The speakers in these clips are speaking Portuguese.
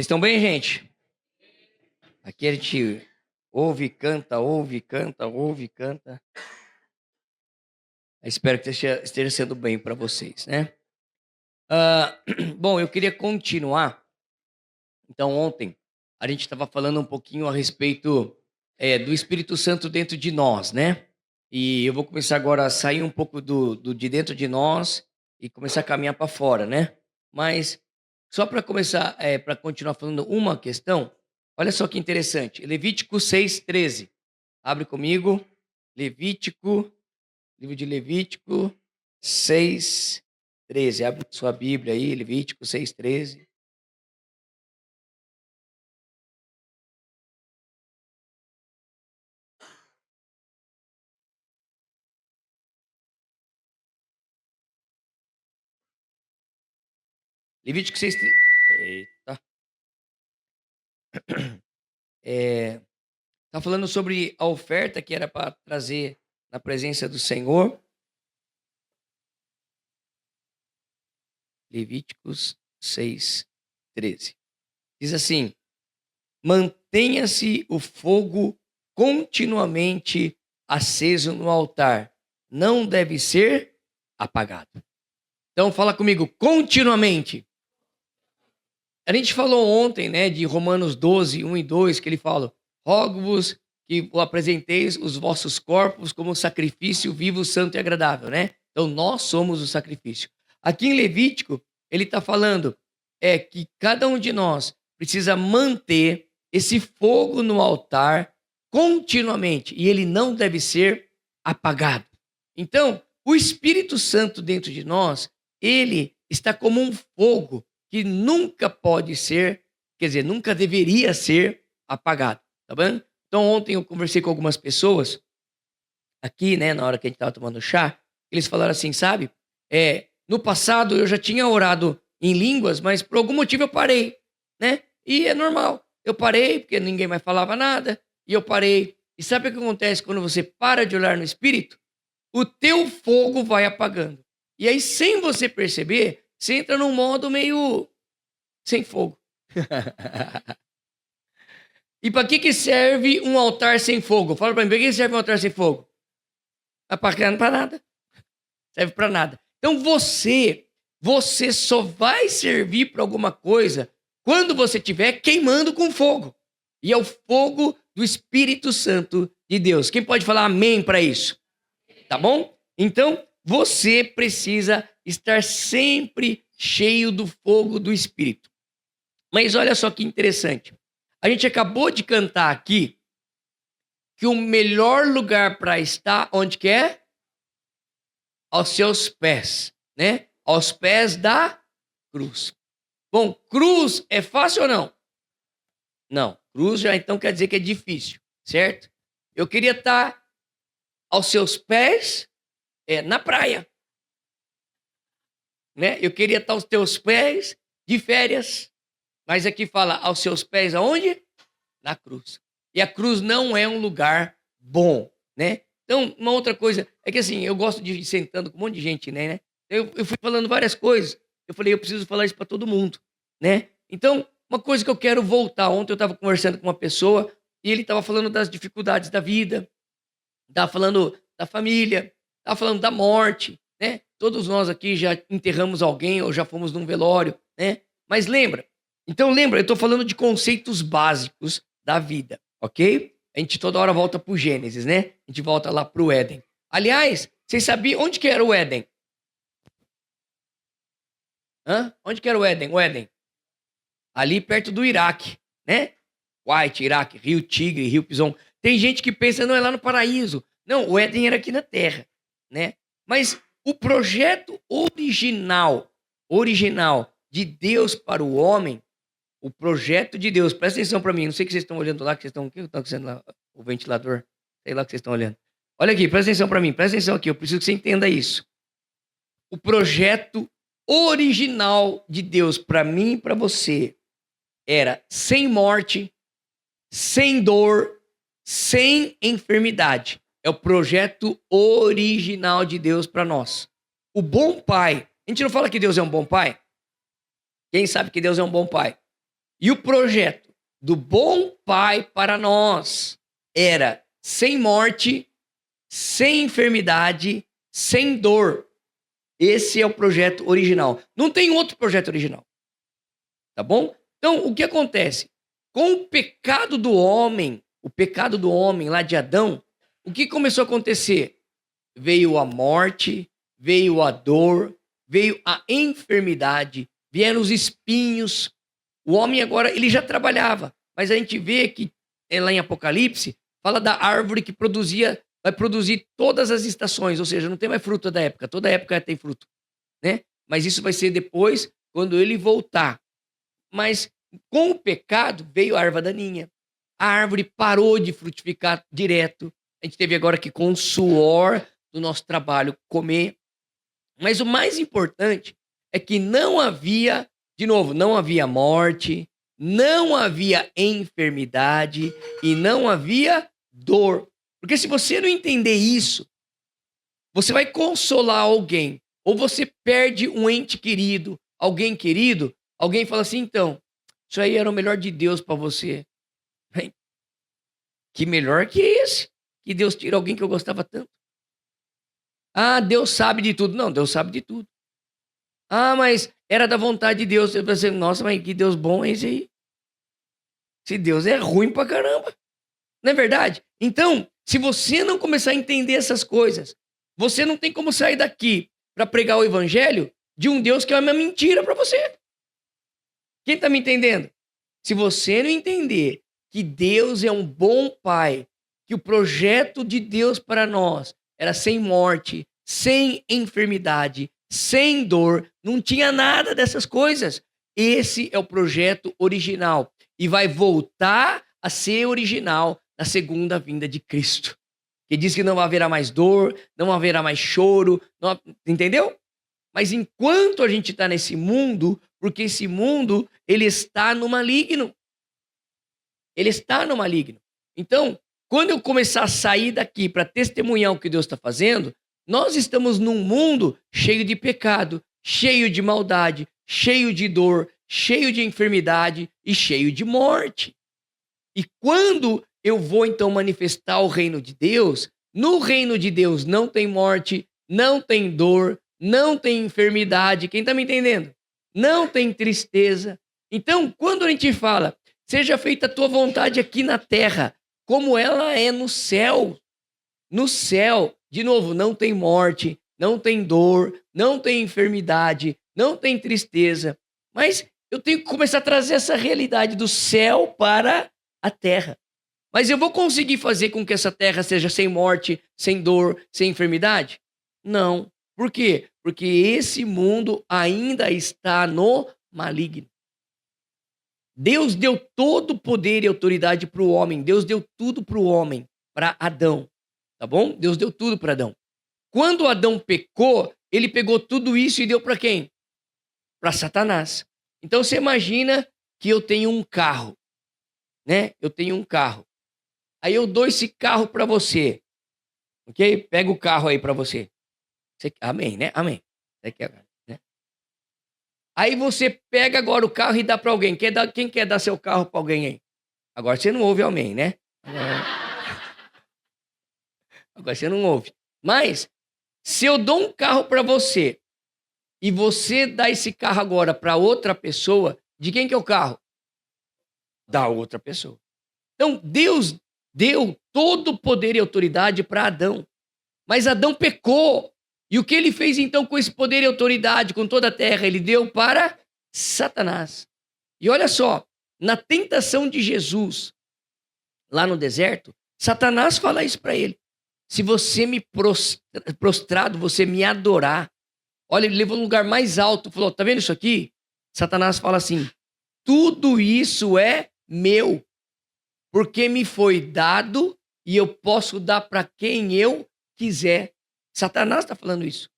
Vocês estão bem, gente? Aqui a gente ouve, canta, ouve, canta, ouve, canta. Eu espero que esteja sendo bem para vocês, né? Bom, eu queria continuar. Então, ontem a gente estava falando um pouquinho a respeito do Espírito Santo dentro de nós, né? E eu vou começar agora a sair um pouco do de dentro de nós e começar a caminhar para fora, né? Mas só para começar, para continuar falando uma questão, olha só que interessante. Levítico 6:13. Abre comigo. Levítico, livro de Levítico 6:13. Abre sua Bíblia aí, Levítico 6:13. Levítico 6. Eita. Tá falando sobre a oferta que era para trazer na presença do Senhor. Levíticos 6:13. Diz assim: mantenha-se o fogo continuamente aceso no altar, não deve ser apagado. Então fala comigo, continuamente. A gente falou ontem, né, de Romanos 12:1 e 2, que ele fala: rogo-vos que apresenteis os vossos corpos como sacrifício vivo, santo e agradável, né? Então nós somos o sacrifício. Aqui em Levítico, ele está falando que cada um de nós precisa manter esse fogo no altar continuamente e ele não deve ser apagado. Então, o Espírito Santo dentro de nós, ele está como um fogo que nunca pode ser, quer dizer, nunca deveria ser apagado, tá bom? Então ontem eu conversei com algumas pessoas aqui, né, na hora que a gente estava tomando chá, eles falaram assim, sabe, no passado eu já tinha orado em línguas, mas por algum motivo eu parei, né? E é normal, eu parei porque ninguém mais falava nada, e eu parei. E sabe o que acontece quando você para de orar no Espírito? O teu fogo vai apagando. E aí, sem você perceber, você entra num modo meio sem fogo. E para que serve um altar sem fogo? Fala para mim, para que serve um altar sem fogo? Apagando para nada. Serve para nada. Então você só vai servir para alguma coisa quando você estiver queimando com fogo. E é o fogo do Espírito Santo de Deus. Quem pode falar amém para isso? Tá bom? Então, você precisa estar sempre cheio do fogo do Espírito. Mas olha só que interessante. A gente acabou de cantar aqui que o melhor lugar para estar, onde que é? Aos seus pés, né? Aos pés da cruz. Bom, cruz é fácil ou não? Não. Cruz já então quer dizer que é difícil, certo? Eu queria estar aos seus pés na praia, né? Eu queria estar aos teus pés de férias, mas aqui fala aos seus pés aonde? Na cruz. E a cruz não é um lugar bom, né? Então, uma outra coisa é que assim, eu gosto de ir sentando com um monte de gente, né? Eu fui falando várias coisas. Eu falei, eu preciso falar isso para todo mundo, né? Então, uma coisa que eu quero voltar. Ontem eu estava conversando com uma pessoa e ele estava falando das dificuldades da vida, estava falando da família, estava falando da morte, né? Todos nós aqui já enterramos alguém ou já fomos num velório, né? Mas lembra, eu estou falando de conceitos básicos da vida, ok? A gente toda hora volta pro Gênesis, né? A gente volta lá pro Éden. Aliás, vocês sabiam onde que era o Éden? Onde que era o Éden? O Éden? Ali perto do Iraque, né? Kuwait, Iraque, Rio Tigre, Rio Pison. Tem gente que pensa, não, é lá no paraíso. Não, o Éden era aqui na Terra, né? Mas o projeto original de Deus para o homem, o projeto de Deus, presta atenção para mim, não sei o que vocês estão olhando lá, o que estão fazendo lá, o ventilador, sei lá o que vocês estão olhando. Olha aqui, presta atenção para mim, presta atenção aqui, eu preciso que você entenda isso. O projeto original de Deus para mim e para você era sem morte, sem dor, sem enfermidade. É o projeto original de Deus para nós. O bom pai, a gente não fala que Deus é um bom pai? Quem sabe que Deus é um bom pai? E o projeto do bom Pai para nós era sem morte, sem enfermidade, sem dor. Esse é o projeto original. Não tem outro projeto original. Tá bom? Então, o que acontece? Com o pecado do homem lá de Adão, o que começou a acontecer? Veio a morte, veio a dor, veio a enfermidade, vieram os espinhos. O homem agora, ele já trabalhava, mas a gente vê que lá em Apocalipse, fala da árvore que vai produzir todas as estações, ou seja, não tem mais fruta da época, toda época tem fruto, né? Mas isso vai ser depois, quando ele voltar. Mas com o pecado veio a erva daninha. A árvore parou de frutificar direto. A gente teve agora que com o suor do nosso trabalho comer. Mas o mais importante é que não havia, de novo, não havia morte, não havia enfermidade e não havia dor. Porque se você não entender isso, você vai consolar alguém, ou você perde um ente querido, alguém querido, alguém fala assim, então, isso aí era o melhor de Deus para você. Que melhor que esse? Que Deus tira alguém que eu gostava tanto. Ah, Deus sabe de tudo. Não, Deus sabe de tudo. Ah, mas era da vontade de Deus. Eu pensei, nossa, mas que Deus bom é esse aí? Se Deus é ruim pra caramba. Não é verdade? Então, se você não começar a entender essas coisas, você não tem como sair daqui para pregar o evangelho de um Deus que é uma mentira para você. Quem tá me entendendo? Se você não entender que Deus é um bom pai, que o projeto de Deus para nós era sem morte, sem enfermidade, sem dor, não tinha nada dessas coisas. Esse é o projeto original e vai voltar a ser original na segunda vinda de Cristo. Que diz que não haverá mais dor, não haverá mais choro, não, entendeu? Mas enquanto a gente está nesse mundo, porque esse mundo ele está no maligno. Ele está no maligno. Então, quando eu começar a sair daqui para testemunhar o que Deus está fazendo, nós estamos num mundo cheio de pecado, cheio de maldade, cheio de dor, cheio de enfermidade e cheio de morte. E quando eu vou então manifestar o reino de Deus, no reino de Deus não tem morte, não tem dor, não tem enfermidade. Quem está me entendendo? Não tem tristeza. Então, quando a gente fala, seja feita a tua vontade aqui na terra, como ela é no céu. No céu, de novo, não tem morte, não tem dor, não tem enfermidade, não tem tristeza. Mas eu tenho que começar a trazer essa realidade do céu para a terra. Mas eu vou conseguir fazer com que essa terra seja sem morte, sem dor, sem enfermidade? Não. Por quê? Porque esse mundo ainda está no maligno. Deus deu todo o poder e autoridade para o homem. Deus deu tudo para o homem, para Adão. Tá bom? Deus deu tudo para Adão. Quando Adão pecou, ele pegou tudo isso e deu para quem? Para Satanás. Então você imagina que eu tenho um carro, né? Eu tenho um carro. Aí eu dou esse carro para você. Ok? Pega o carro aí para você. Amém, né? Amém. Né? Aí você pega agora o carro e dá para alguém. Quem quer dar seu carro para alguém aí? Agora você não ouve amém, né? Agora você não ouve. Mas, se eu dou um carro para você e você dá esse carro agora para outra pessoa, de quem que é o carro? Da outra pessoa. Então, Deus deu todo o poder e autoridade para Adão. Mas Adão pecou. E o que ele fez então com esse poder e autoridade, com toda a terra? Ele deu para Satanás. E olha só, na tentação de Jesus, lá no deserto, Satanás fala isso para ele. Se você me prostrado, você me adorar. Olha, ele levou no lugar mais alto, falou, tá vendo isso aqui? Satanás fala assim, tudo isso é meu, porque me foi dado e eu posso dar para quem eu quiser. Satanás está falando isso.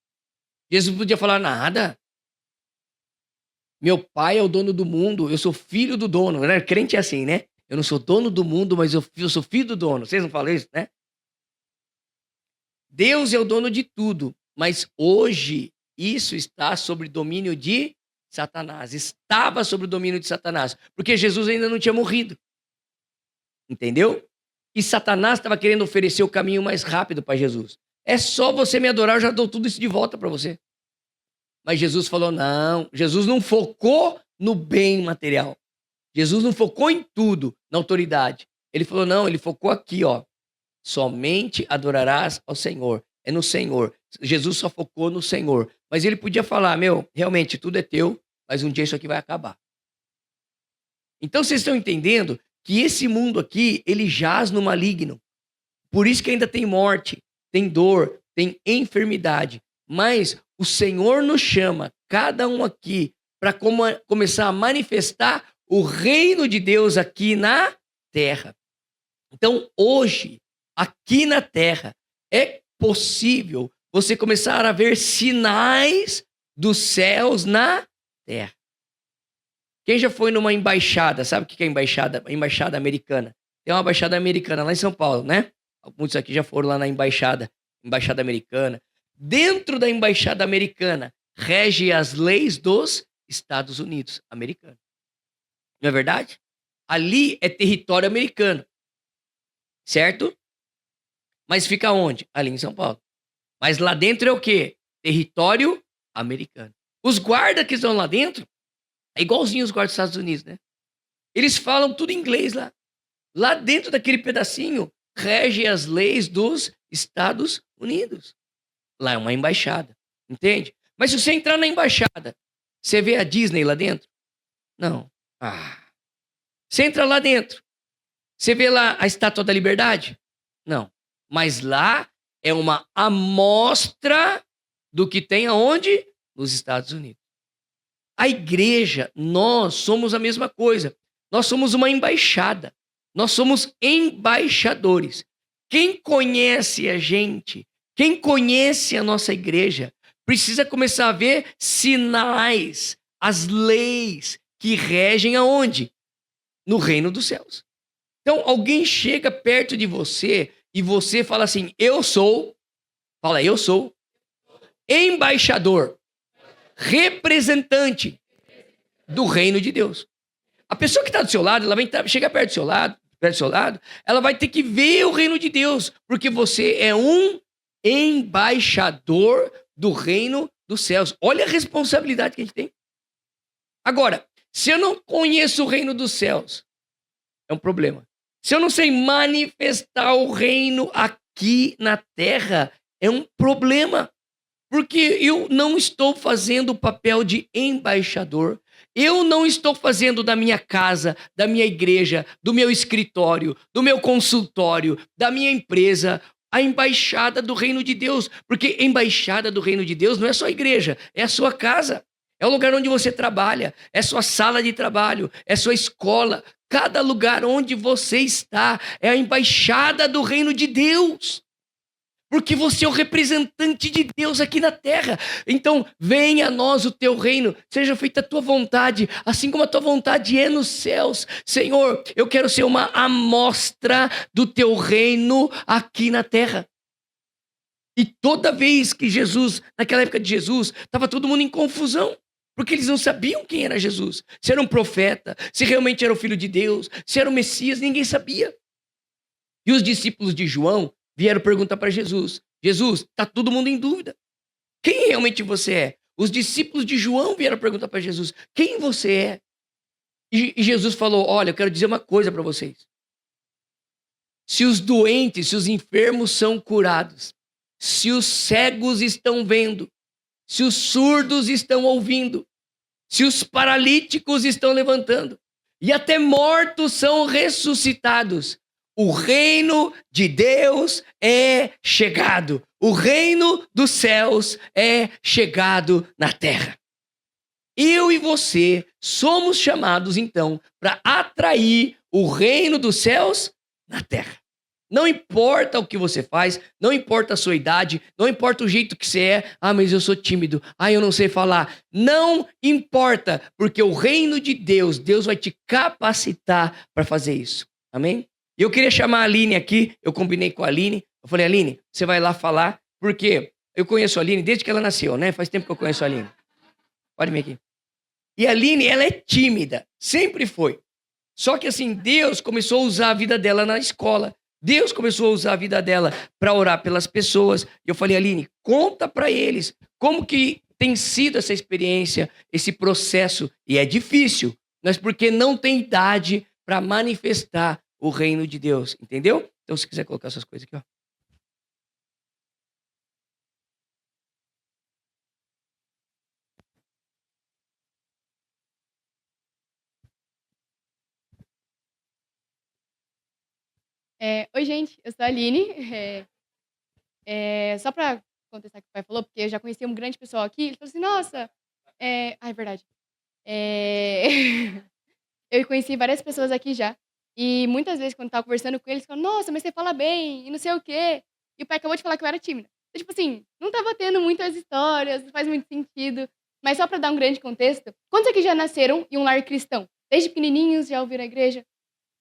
Jesus podia falar nada. Meu pai é o dono do mundo, eu sou filho do dono. Né? Crente é assim, né? Eu não sou dono do mundo, mas eu sou filho do dono. Vocês não falam isso, né? Deus é o dono de tudo, mas hoje isso está sob domínio de Satanás, estava sob o domínio de Satanás, porque Jesus ainda não tinha morrido. Entendeu? E Satanás estava querendo oferecer o caminho mais rápido para Jesus. É só você me adorar, eu já dou tudo isso de volta para você. Mas Jesus falou: não, Jesus não focou no bem material. Jesus não focou em tudo, na autoridade. Ele falou: não, ele focou aqui, ó. Somente adorarás ao Senhor. É no Senhor. Jesus só focou no Senhor. Mas ele podia falar: meu, realmente tudo é teu, mas um dia isso aqui vai acabar. Então vocês estão entendendo que esse mundo aqui, ele jaz no maligno. Por isso que ainda tem morte, tem dor, tem enfermidade. Mas o Senhor nos chama, cada um aqui, para começar a manifestar o reino de Deus aqui na terra. Então, hoje, aqui na terra, é possível você começar a ver sinais dos céus na terra. Quem já foi numa embaixada, sabe o que é embaixada? Embaixada americana. Tem uma embaixada americana lá em São Paulo, né? Muitos aqui já foram lá na embaixada americana. Dentro da embaixada americana, rege as leis dos Estados Unidos americanos. Não é verdade? Ali é território americano, certo? Mas fica onde? Ali em São Paulo. Mas lá dentro é o quê? Território americano. Os guardas que estão lá dentro, é igualzinho os guardas dos Estados Unidos, né? Eles falam tudo em inglês lá. Lá dentro daquele pedacinho, rege as leis dos Estados Unidos. Lá é uma embaixada, entende? Mas se você entrar na embaixada, você vê a Disney lá dentro? Não. Você entra lá dentro, você vê lá a Estátua da Liberdade? Não. Mas lá é uma amostra do que tem aonde? Nos Estados Unidos. A igreja, nós somos a mesma coisa. Nós somos uma embaixada. Nós somos embaixadores. Quem conhece a gente, quem conhece a nossa igreja, precisa começar a ver sinais, as leis que regem aonde? No reino dos céus. Então, alguém chega perto de você e você fala assim: eu sou embaixador, representante do reino de Deus. A pessoa que está do seu lado, ela vai chegar perto do seu lado, ela vai ter que ver o reino de Deus, porque você é um embaixador do reino dos céus. Olha a responsabilidade que a gente tem. Agora, se eu não conheço o reino dos céus, é um problema. Se eu não sei manifestar o reino aqui na terra, é um problema. Porque eu não estou fazendo o papel de embaixador. Eu não estou fazendo da minha casa, da minha igreja, do meu escritório, do meu consultório, da minha empresa, a embaixada do reino de Deus. Porque embaixada do reino de Deus não é só a igreja, é a sua casa. É o lugar onde você trabalha, é sua sala de trabalho, é sua escola. Cada lugar onde você está é a embaixada do reino de Deus. Porque você é o representante de Deus aqui na terra. Então, venha a nós o teu reino, seja feita a tua vontade, assim como a tua vontade é nos céus. Senhor, eu quero ser uma amostra do teu reino aqui na terra. E toda vez que Jesus, naquela época de Jesus, estava todo mundo em confusão. Porque eles não sabiam quem era Jesus. Se era um profeta, se realmente era o Filho de Deus, se era o Messias, ninguém sabia. E os discípulos de João vieram perguntar para Jesus: Jesus, está todo mundo em dúvida. Quem realmente você é? Os discípulos de João vieram perguntar para Jesus: quem você é? E Jesus falou: olha, eu quero dizer uma coisa para vocês. Se os doentes, se os enfermos são curados, se os cegos estão vendo, se os surdos estão ouvindo, se os paralíticos estão levantando, e até mortos são ressuscitados, o reino de Deus é chegado. O reino dos céus é chegado na terra. Eu e você somos chamados, então, para atrair o reino dos céus na terra. Não importa o que você faz, não importa a sua idade, não importa o jeito que você é. Mas eu sou tímido. Eu não sei falar. Não importa, porque o reino de Deus, Deus vai te capacitar para fazer isso. Amém? E eu queria chamar a Aline aqui, eu combinei com a Aline. Eu falei: Aline, você vai lá falar, porque eu conheço a Aline desde que ela nasceu, né? Faz tempo que eu conheço a Aline. Pode vir aqui. E a Aline, ela é tímida, sempre foi. Só que assim, Deus começou a usar a vida dela na escola. Deus começou a usar a vida dela para orar pelas pessoas. E eu falei, Aline, conta para eles como que tem sido essa experiência, esse processo. E é difícil, mas porque não tem idade para manifestar o reino de Deus, entendeu? Então, se quiser colocar essas coisas aqui, ó. Oi, gente, eu sou a Aline. Só pra contestar o que o pai falou, porque eu já conheci um grande pessoal aqui, ele falou assim, nossa, é verdade. É, eu conheci várias pessoas aqui já, e muitas vezes quando eu tava conversando com eles, falam, nossa, mas você fala bem, e não sei o quê. E o pai acabou de falar que eu era tímida. Então, tipo assim, não tava tendo muitas histórias, não faz muito sentido. Mas só pra dar um grande contexto, quantos aqui já nasceram em um lar cristão? Desde pequenininhos já ouviram a igreja?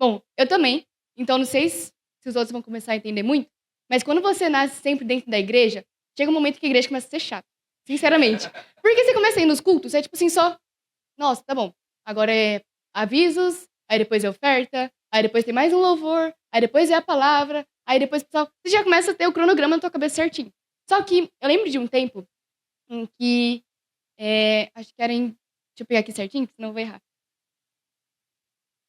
Bom, eu também. Então, não sei se os outros vão começar a entender muito, mas quando você nasce sempre dentro da igreja, chega um momento que a igreja começa a ser chata. Sinceramente. Porque você começa a ir nos cultos, é tipo assim, só. Nossa, tá bom. Agora é avisos, aí depois é oferta, aí depois tem mais um louvor, aí depois é a palavra, aí depois, pessoal, você já começa a ter o cronograma na tua cabeça certinho. Só que eu lembro de um tempo em que. Acho que era em. Deixa eu pegar aqui certinho, senão eu vou errar.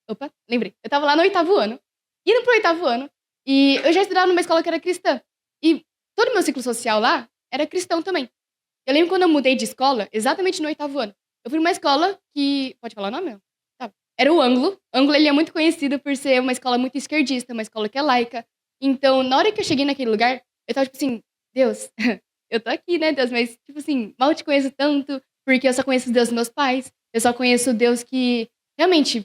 Opa, lembrei. Eu tava lá no 8º ano, indo pro 8º ano, e eu já estudava numa escola que era cristã. E todo o meu ciclo social lá era cristão também. Eu lembro quando eu mudei de escola, exatamente no 8º ano. Eu fui numa escola que. Pode falar o nome? Não? Tá. Era o Ângulo. O Ângulo ele é muito conhecido por ser uma escola muito esquerdista, uma escola que é laica. Então, na hora que eu cheguei naquele lugar, eu tava tipo assim, Deus, eu tô aqui, né, Deus? Mas, tipo assim, mal te conheço tanto, porque eu só conheço o Deus dos meus pais. Eu só conheço o Deus que realmente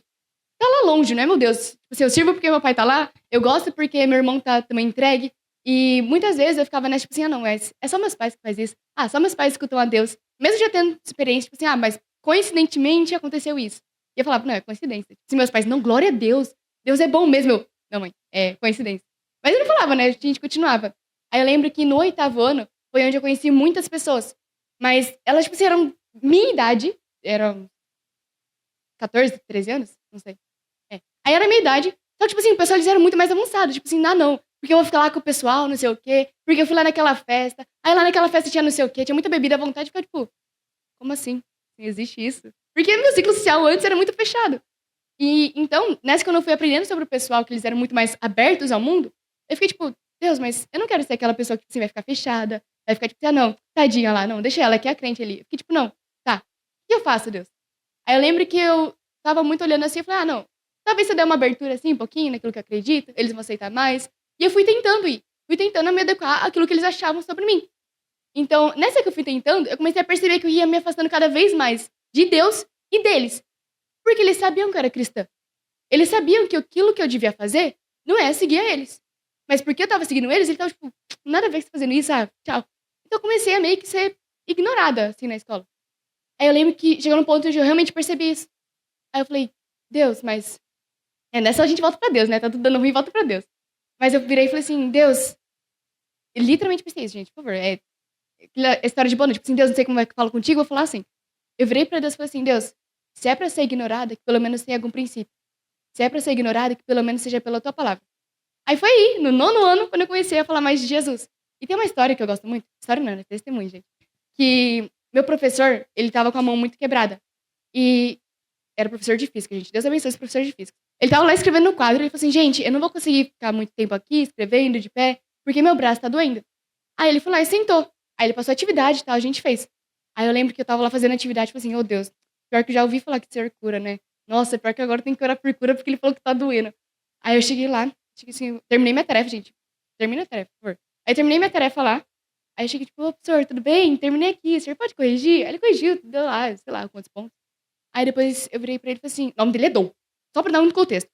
tá lá longe, né, meu Deus? Tipo assim, eu sirvo porque meu pai tá lá, eu gosto porque meu irmão tá também entregue. E muitas vezes eu ficava nessa, tipo assim, não, é só meus pais que faz isso. Ah, só meus pais escutam a Deus. Mesmo já tendo experiência, tipo assim, mas coincidentemente aconteceu isso. E eu falava, não, é coincidência. Se meus pais, não, glória a Deus, Deus é bom mesmo. Não, mãe, é coincidência. Mas eu não falava, né, a gente continuava. Aí eu lembro que no 8º ano foi onde eu conheci muitas pessoas. Mas elas, tipo assim, eram minha idade, eram 14, 13 anos, não sei. Aí era a minha idade. Só que, tipo assim, o pessoal eles eram muito mais avançados. Tipo assim, não. Porque eu vou ficar lá com o pessoal, não sei o quê. Porque eu fui lá naquela festa. Aí lá naquela festa tinha não sei o quê. Tinha muita bebida à vontade. Ficar, tipo, como assim? Existe isso? Porque meu ciclo social antes era muito fechado. E então, nessa que eu não fui aprendendo sobre o pessoal, que eles eram muito mais abertos ao mundo, eu fiquei tipo, Deus, mas eu não quero ser aquela pessoa que assim, vai ficar fechada. Vai ficar tipo, não, tadinha lá, não, deixa ela que é a crente ali. Eu fiquei tipo, não, tá. O que eu faço, Deus? Aí eu lembro que eu tava muito olhando assim e falei, não. Talvez se eu der uma abertura assim, um pouquinho, naquilo que eu acredito, eles vão aceitar mais. E eu fui tentando ir. Fui tentando me adequar àquilo que eles achavam sobre mim. Então, nessa que eu fui tentando, eu comecei a perceber que eu ia me afastando cada vez mais de Deus e deles. Porque eles sabiam que eu era cristã. Eles sabiam que aquilo que eu devia fazer não é seguir a eles. Mas porque eu tava seguindo eles estavam tipo, nada a ver com você fazendo isso, tchau. Então eu comecei a meio que ser ignorada, assim, na escola. Aí eu lembro que chegou num ponto onde eu realmente percebi isso. Aí eu falei, Deus, mas nessa a gente volta pra Deus, né? Tá tudo dando ruim, volta pra Deus. Mas eu virei e falei assim, Deus, eu literalmente pensei isso, gente, por favor. É aquela história de boa noite. Tipo assim, Deus, não sei como é que eu falo contigo, eu vou falar assim. Eu virei pra Deus e falei assim, Deus, se é pra ser ignorada, que pelo menos tenha algum princípio. Se é pra ser ignorada, que pelo menos seja pela tua palavra. Aí foi aí, no 9º ano, quando eu comecei a falar mais de Jesus. E tem uma história que eu gosto muito. História não, né? Testemunho, gente. Que meu professor, ele tava com a mão muito quebrada. E era professor de física, gente. Deus abençoe esse professor de física. Ele tava lá escrevendo no quadro e ele falou assim, gente, eu não vou conseguir ficar muito tempo aqui escrevendo de pé, porque meu braço tá doendo. Aí ele foi lá e sentou. Aí ele passou a atividade e tal, a gente fez. Aí eu lembro que eu tava lá fazendo atividade e falei assim, oh Deus, pior que eu já ouvi falar que o Senhor cura, né? Nossa, pior que agora tem que orar por cura porque ele falou que tá doendo. Aí eu cheguei lá, assim, terminei minha tarefa, gente. Termina a tarefa, por favor. Aí terminei minha tarefa lá. Aí eu cheguei tipo, ô professor, tudo bem? Terminei aqui, o senhor pode corrigir? Aí ele corrigiu, deu lá, sei lá, quantos pontos. Aí depois eu virei pra ele e falei assim, o nome dele é Dom. Só pra dar um contexto.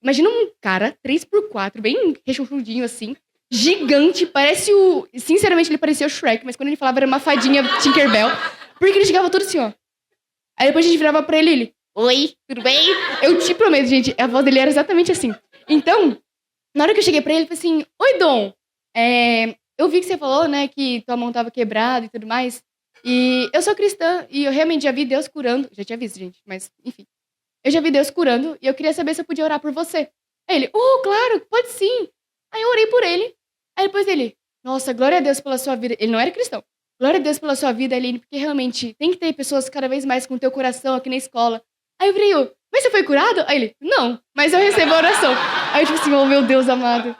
Imagina um cara, 3x4, bem rechonchudinho assim, gigante, parece o... Sinceramente, ele parecia o Shrek, mas quando ele falava era uma fadinha Tinkerbell, porque ele chegava todo assim, ó. Aí depois a gente virava pra ele, oi, tudo bem? Eu te prometo, gente, a voz dele era exatamente assim. Então, na hora que eu cheguei pra ele, ele falou assim, oi, Dom, eu vi que você falou, né, que tua mão tava quebrada e tudo mais, E eu sou cristã e eu realmente já vi Deus curando. Já tinha visto, gente, mas enfim. Eu já vi Deus curando e eu queria saber se eu podia orar por você. Aí ele, claro, pode sim. Aí eu orei por ele. Aí depois ele, nossa, glória a Deus pela sua vida. Ele não era cristão. Glória a Deus pela sua vida, Aline, porque realmente tem que ter pessoas cada vez mais com o teu coração aqui na escola. Aí eu falei, mas você foi curado? Aí ele, não, mas eu recebo a oração. Aí eu tipo assim, oh meu Deus amado.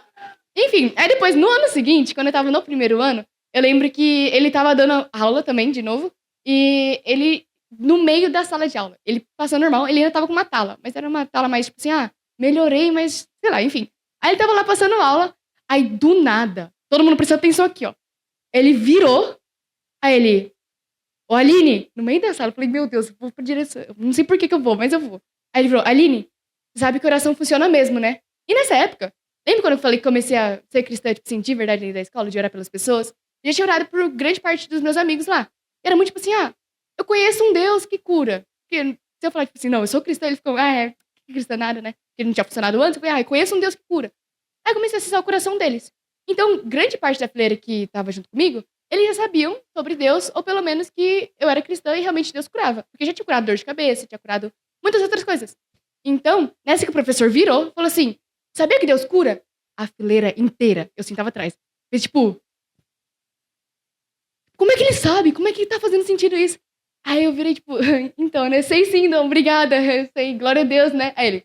Enfim, aí depois, no ano seguinte, quando eu tava no primeiro ano, eu lembro que ele tava dando aula também, de novo, e ele, no meio da sala de aula, ele passou normal, ele ainda tava com uma tala, mas era uma tala mais tipo assim, melhorei, mas sei lá, enfim. Aí ele tava lá passando aula, aí do nada, todo mundo prestou atenção aqui, ó. Ele virou, aí ele, ô Aline, no meio da sala, eu falei, meu Deus, eu vou pra direção, não sei por que eu vou, mas eu vou. Aí ele virou, Aline, sabe que oração funciona mesmo, né? E nessa época, lembra quando eu falei que comecei a ser cristã, tipo assim, de verdade da escola, de orar pelas pessoas? Eu já tinha orado por grande parte dos meus amigos lá. Era muito tipo assim, eu conheço um Deus que cura. Porque se eu falar, tipo assim, não, eu sou cristã, ele ficou, que cristã nada, né? Porque não tinha funcionado antes. Eu falei, eu conheço um Deus que cura. Aí eu comecei a acessar o coração deles. Então, grande parte da fileira que tava junto comigo, eles já sabiam sobre Deus, ou pelo menos que eu era cristã e realmente Deus curava. Porque já tinha curado dor de cabeça, tinha curado muitas outras coisas. Então, nessa que o professor virou, falou assim, sabia que Deus cura? A fileira inteira, eu sentava atrás. Fez tipo, como é que ele sabe? Como é que tá fazendo sentido isso? Aí eu virei tipo, então, né? Sei sim, não, obrigada. Sei, glória a Deus, né? Aí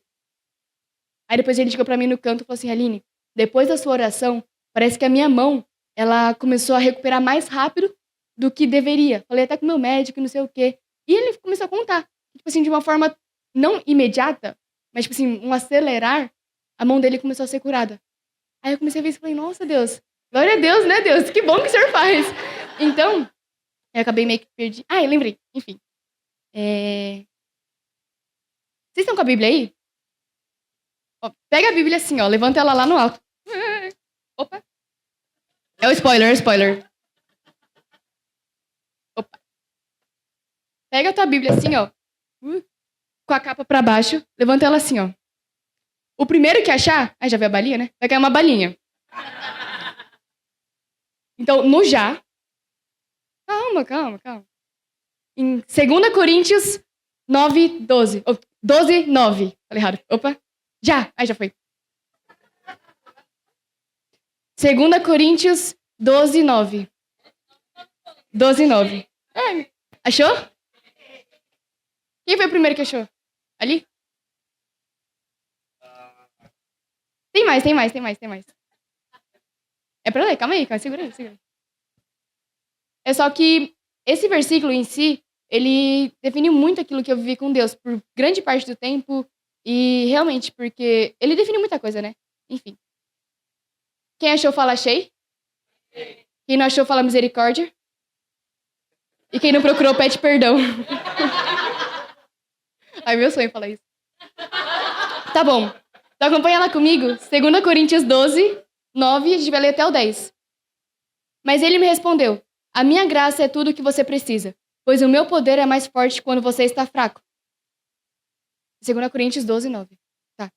depois ele chegou pra mim no canto e falou assim, Aline, depois da sua oração, parece que a minha mão, ela começou a recuperar mais rápido do que deveria. Falei até com o meu médico, não sei o quê. E ele começou a contar, tipo assim, de uma forma não imediata, mas tipo assim, um acelerar, a mão dele começou a ser curada. Aí eu comecei a ver isso e falei, nossa Deus, glória a Deus, né Deus? Que bom que o senhor faz. Então, eu acabei meio que perdi. Eu lembrei. Enfim. Vocês estão com a Bíblia aí? Ó, pega a Bíblia assim, ó. Levanta ela lá no alto. Opa. É o spoiler, é o spoiler. Opa. Pega a tua Bíblia assim, ó. Com a capa pra baixo. Levanta ela assim, ó. O primeiro que achar... já viu a balinha, né? Vai cair uma balinha. Então, no já... Calma. Em 2 Coríntios 9, 12. 12, 9. Falei errado. Opa. Já foi. 2 Coríntios 12, 9. 12, 9. Achou? Quem foi o primeiro que achou? Ali? Tem mais. É pra ler, calma aí, segura aí. É só que esse versículo em si, ele define muito aquilo que eu vivi com Deus por grande parte do tempo e realmente, porque ele define muita coisa, né? Enfim. Quem achou, fala achei. Quem não achou, fala misericórdia. E quem não procurou, pede perdão. Meu sonho falar isso. Tá bom. Então acompanha lá comigo. 2 Coríntios 12, 9, a gente vai ler até o 10. Mas ele me respondeu, a minha graça é tudo o que você precisa, pois o meu poder é mais forte quando você está fraco. 2 Coríntios 12, 9. Tá.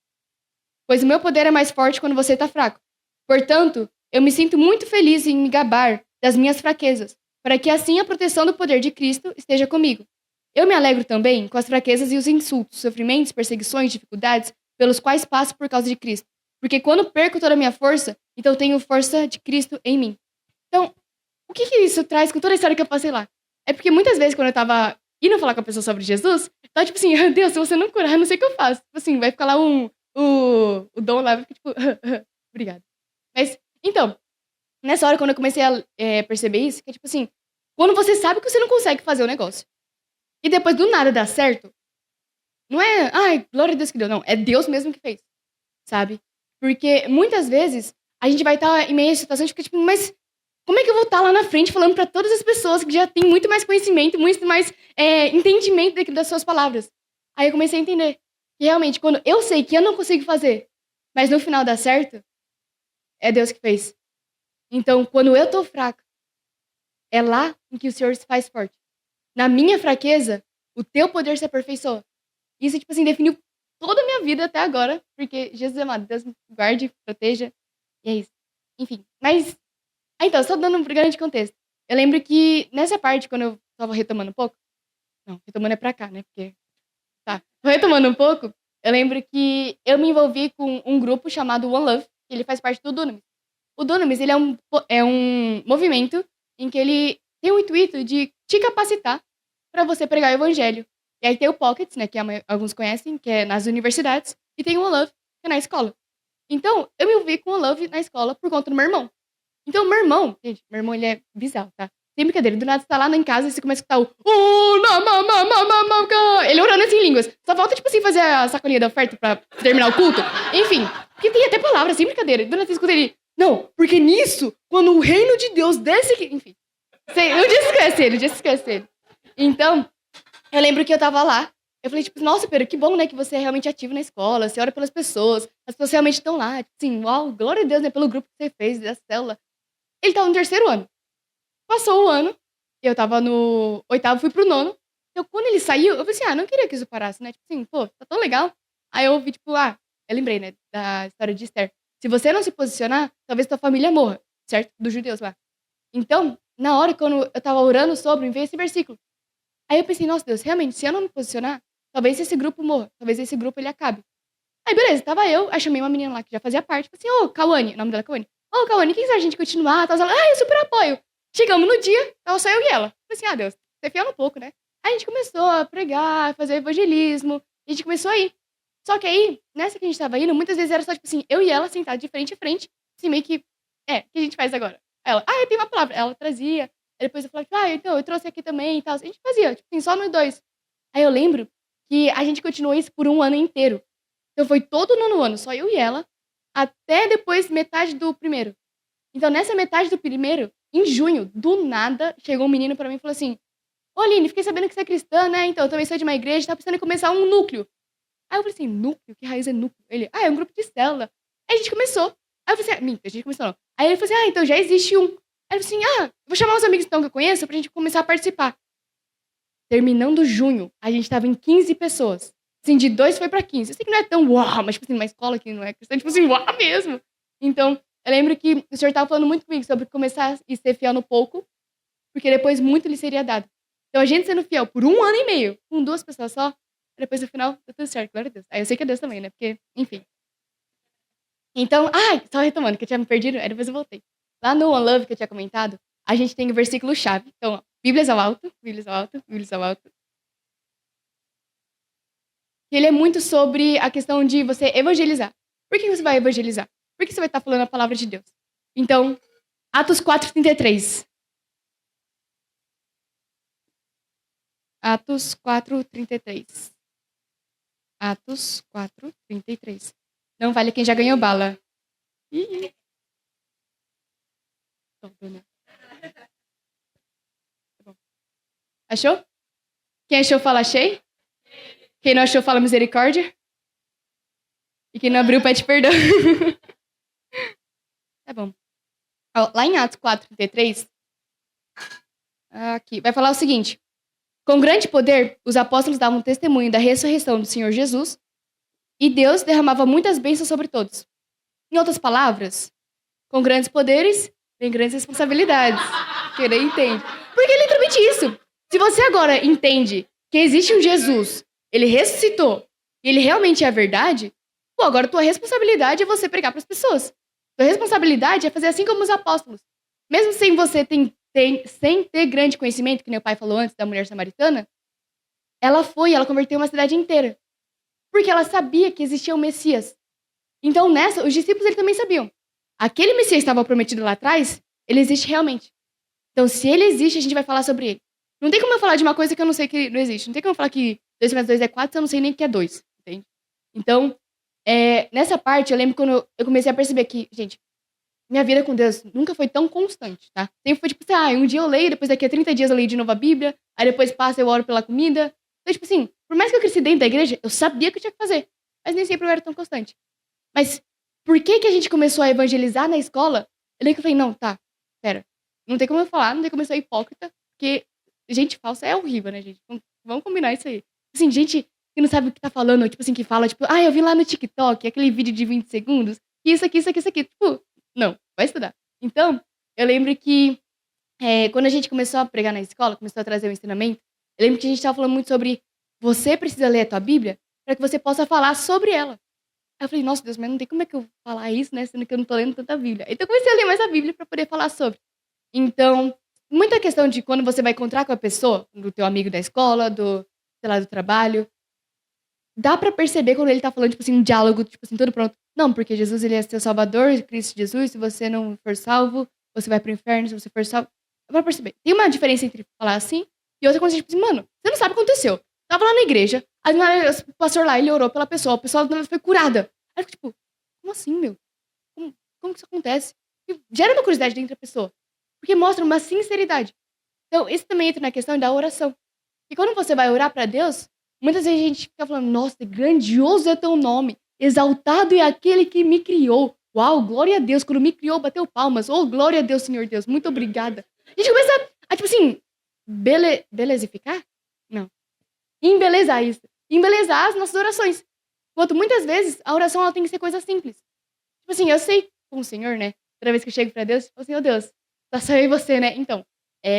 Pois o meu poder é mais forte quando você está fraco. Portanto, eu me sinto muito feliz em me gabar das minhas fraquezas, para que assim a proteção do poder de Cristo esteja comigo. Eu me alegro também com as fraquezas e os insultos, sofrimentos, perseguições, dificuldades, pelos quais passo por causa de Cristo. Porque quando perco toda a minha força, então tenho força de Cristo em mim. Então, o que isso traz com toda a história que eu passei lá? É porque muitas vezes quando eu tava indo falar com a pessoa sobre Jesus, tava tipo assim, Deus, se você não curar, não sei o que eu faço. Tipo assim, vai ficar lá o dom lá, vai ficar tipo, obrigada. Mas, então, nessa hora quando eu comecei a perceber isso, que é tipo assim, quando você sabe que você não consegue fazer o negócio, e depois do nada dá certo, não é, glória a Deus que deu, não, é Deus mesmo que fez, sabe? Porque muitas vezes a gente vai estar em meio a situações que fica tipo, mas como é que eu vou estar lá na frente falando para todas as pessoas que já têm muito mais conhecimento, muito mais entendimento das suas palavras? Aí eu comecei a entender que realmente, quando eu sei que eu não consigo fazer, mas no final dá certo, é Deus que fez. Então, quando eu tô fraca, é lá em que o Senhor se faz forte. Na minha fraqueza, o teu poder se aperfeiçoa. Isso, tipo assim, definiu toda a minha vida até agora, porque Jesus é amado, Deus me guarde, proteja, e é isso. Enfim, mas... então, só dando um grande contexto. eu lembro que nessa parte, quando eu tava retomando um pouco. Não, retomando é pra cá, né? Porque. Tá. Retomando um pouco, eu lembro que eu me envolvi com um grupo chamado One Love, que ele faz parte do Dunamis. O Dunamis, ele é um movimento em que ele tem o intuito de te capacitar para você pregar o evangelho. E aí tem o Pockets, né, que alguns conhecem, que é nas universidades, e tem o One Love, que é na escola. Então, eu me envolvi com o One Love na escola por conta do meu irmão. Então, meu irmão, gente, meu irmão, ele é bizarro, tá? Sem brincadeira, do nada você tá lá em casa e você começa a escutar o. Ele orando assim em línguas. Só falta, tipo assim, fazer a sacolinha da oferta pra terminar o culto. Enfim, porque tem até palavras, sem brincadeira. Do nada você escuta ele. Não, porque nisso, quando o reino de Deus desce aqui. Enfim. Um dia se esquece ele. Então, eu lembro que eu tava lá. Eu falei, tipo, nossa, Pedro, que bom, né, que você é realmente ativo na escola, você ora pelas pessoas, as pessoas realmente estão lá. Tipo assim, uau, glória a Deus, né, pelo grupo que você fez, da célula. Ele tava no 3º ano. Passou o ano, eu tava no 8º, fui pro 9º. Então, quando ele saiu, eu falei assim, não queria que isso parasse, né? Tipo assim, pô, tá tão legal. Aí eu ouvi, tipo, eu lembrei, né, da história de Esther. Se você não se posicionar, talvez tua família morra, certo? Dos judeus lá. Então, na hora, quando eu tava orando sobre, me veio esse versículo. Aí eu pensei, nossa, Deus, realmente, se eu não me posicionar, talvez esse grupo morra, talvez esse grupo ele acabe. Aí, beleza, tava aí chamei uma menina lá que já fazia parte, falei assim, Cauane, o nome dela é Cauane. Cauane, quem sabe a gente continuar? Ela, eu super apoio. Chegamos no dia, tava só eu e ela. Falei assim, Deus, você fiando um pouco, né? Aí a gente começou a pregar, a fazer evangelismo, a gente começou a ir. Só que aí, nessa que a gente tava indo, muitas vezes era só, tipo assim, eu e ela sentadas de frente a frente, assim, meio que, o que a gente faz agora? Ela, eu tenho uma palavra. Ela trazia, aí depois eu falava, então, eu trouxe aqui também e tal. A gente fazia, tipo assim, só nós dois. Aí eu lembro que a gente continuou isso por um ano inteiro. Então foi todo o 9º ano, só eu e ela, até depois metade do primeiro. Então, nessa metade do primeiro, em junho, do nada, chegou um menino pra mim e falou assim, Aline, fiquei sabendo que você é cristã, né? Então, eu também sou de uma igreja, tá precisando começar um núcleo. Aí eu falei assim, núcleo? Que raiz é núcleo? Ele, é um grupo de célula. Aí a gente começou. Aí eu falei assim, a gente começou não. Aí ele falou assim, então já existe um. Aí eu falei assim, vou chamar os amigos então que eu conheço pra gente começar a participar. Terminando junho, a gente tava em 15 pessoas. Assim, de 2 foi pra 15. Eu sei que não é tão uau, mas tipo assim, uma escola que não é cristã, tipo assim, uau mesmo. Então, eu lembro que o senhor tava falando muito comigo sobre começar e ser fiel no pouco, porque depois muito lhe seria dado. Então, a gente sendo fiel por 1 ano e meio, com 2 pessoas só, depois no final, tá tudo certo, glória a Deus. Aí eu sei que é Deus também, né? Porque, enfim. Então, só retomando, que eu tinha me perdido, aí depois eu voltei. Lá no One Love, que eu tinha comentado, a gente tem o versículo-chave. Então, Bíblias ao alto, Bíblias ao alto, Bíblias ao alto. Ele é muito sobre a questão de você evangelizar. Por que você vai evangelizar? Por que você vai estar falando a palavra de Deus? Então, Atos 4:33. Atos 4:33. Atos 4:33. Não vale quem já ganhou bala. Ih. Achou? Quem achou, fala achei. Quem não achou, fala misericórdia. E quem não abriu, pede perdão. Tá bom. Lá em Atos 4:33, aqui, vai falar o seguinte. Com grande poder, os apóstolos davam testemunho da ressurreição do Senhor Jesus e Deus derramava muitas bênçãos sobre todos. Em outras palavras, com grandes poderes, vem grandes responsabilidades. Quem nem entende. Porque é literalmente isso. Se você agora entende que existe um Jesus, ele ressuscitou, e ele realmente é a verdade, agora tua responsabilidade é você pregar para as pessoas. Tua responsabilidade é fazer assim como os apóstolos. Mesmo sem você sem ter grande conhecimento, que nem o pai falou antes da mulher samaritana, ela converteu uma cidade inteira. Porque ela sabia que existia um Messias. Então nessa, os discípulos eles também sabiam. Aquele Messias que estava prometido lá atrás, ele existe realmente. Então se ele existe, a gente vai falar sobre ele. Não tem como eu falar de uma coisa que eu não sei que não existe. Não tem como eu falar que 2 mais 2 é 4 se eu não sei nem que é 2. Entende? Então, nessa parte, eu lembro quando eu comecei a perceber que, gente, minha vida com Deus nunca foi tão constante, tá? Sempre foi tipo assim, um dia eu leio, depois daqui a 30 dias eu leio de novo a Bíblia, aí depois passa eu oro pela comida. Então, tipo assim, por mais que eu cresci dentro da igreja, eu sabia que eu tinha que fazer, mas nem sempre eu era tão constante. Mas por que a gente começou a evangelizar na escola? Eu lembro que eu falei, não, tá, pera, não tem como eu falar, não tem como eu ser hipócrita, porque gente falsa é horrível, né, gente? Vamos combinar isso aí. Assim, gente que não sabe o que tá falando, tipo assim, que fala, tipo, eu vi lá no TikTok, aquele vídeo de 20 segundos, isso aqui, isso aqui, isso aqui. Tipo, não, vai estudar. Então, eu lembro que Quando a gente começou a pregar na escola, começou a trazer o ensinamento, eu lembro que a gente estava falando muito sobre você precisa ler a tua Bíblia para que você possa falar sobre ela. Aí eu falei, nossa Deus, mas não tem como é que eu falar isso, né? Sendo que eu não tô lendo tanta Bíblia. Então eu comecei a ler mais a Bíblia para poder falar sobre. Então, muita questão de quando você vai encontrar com a pessoa, do teu amigo da escola, sei lá, do trabalho, dá pra perceber quando ele tá falando, tipo assim, um diálogo, tipo assim, todo pronto. Não, porque Jesus, ele é seu salvador, Cristo Jesus, se você não for salvo, você vai pro inferno, se você for salvo. Dá pra perceber. Tem uma diferença entre falar assim e outra coisa, tipo assim, mano, você não sabe o que aconteceu. Tava lá na igreja, aí o pastor lá, ele orou pela pessoa, a pessoa foi curada. Aí eu fico, tipo, como assim, meu? Como que isso acontece? E gera uma curiosidade dentro da pessoa. Porque mostra uma sinceridade. Então, isso também entra na questão da oração. E quando você vai orar pra Deus, muitas vezes a gente fica falando, nossa, grandioso é teu nome, exaltado é aquele que me criou. Uau, glória a Deus, quando me criou, bateu palmas. Oh, glória a Deus, Senhor Deus, muito obrigada. A gente começa a tipo assim, belezificar? Não. Embelezar isso. Embelezar as nossas orações. Enquanto muitas vezes a oração ela tem que ser coisa simples. Tipo assim, eu sei com o Senhor, né? Toda vez que eu chego pra Deus, eu falo assim, oh Deus, tá só eu e você, né? Então,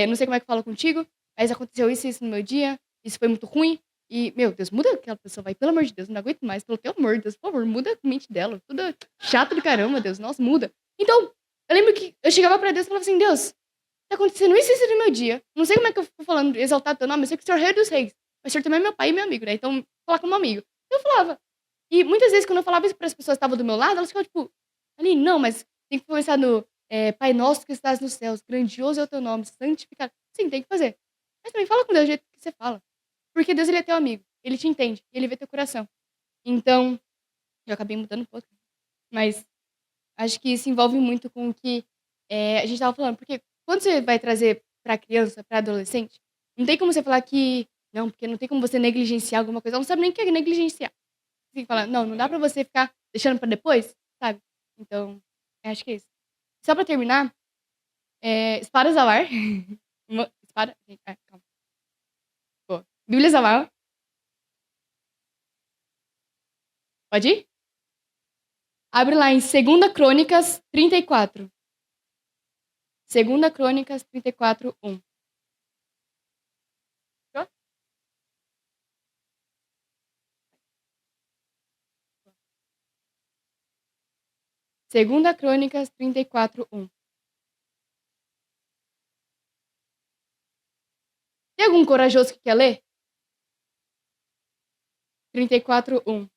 não sei como é que eu falo contigo, mas aconteceu isso e isso no meu dia, isso foi muito ruim, e, meu Deus, muda aquela pessoa, vai, pelo amor de Deus, não aguento mais, pelo teu amor, Deus, por favor, muda a mente dela, tudo chato do caramba, Deus, nossa, muda. Então, eu lembro que eu chegava pra Deus e falava assim, Deus, tá acontecendo isso e isso no meu dia, não sei como é que eu tô falando, exaltar teu nome, eu sei que o Senhor é o rei dos reis, mas o Senhor também é meu pai e meu amigo, né? Então, falar como amigo. Eu falava. E muitas vezes, quando eu falava isso para as pessoas que estavam do meu lado, elas ficavam tipo, ali, não, mas tem que começar no Pai Nosso que estás nos céus, grandioso é o teu nome, santificado. Sim, tem que fazer. Mas também fala com Deus do jeito que você fala. Porque Deus, ele é teu amigo, ele te entende, ele vê teu coração. Então, eu acabei mudando um pouco, mas acho que isso envolve muito com o que a gente estava falando. Porque quando você vai trazer para criança, para adolescente, não tem como você falar que, não, porque não tem como você negligenciar alguma coisa. Ela não sabe nem o que é negligenciar. Você tem que falar, não, não dá pra você ficar deixando pra depois, sabe? Então, acho que é isso. Só pra terminar, espadas ao ar. Espada. Gente, calma. Boa. Bíblias ao ar. Pode ir? Abre lá em 2 Crônicas 34. 2 Crônicas 34, 1. Fechou? 2 Crônicas 34, 1. Tem algum corajoso que quer ler? 34, 1.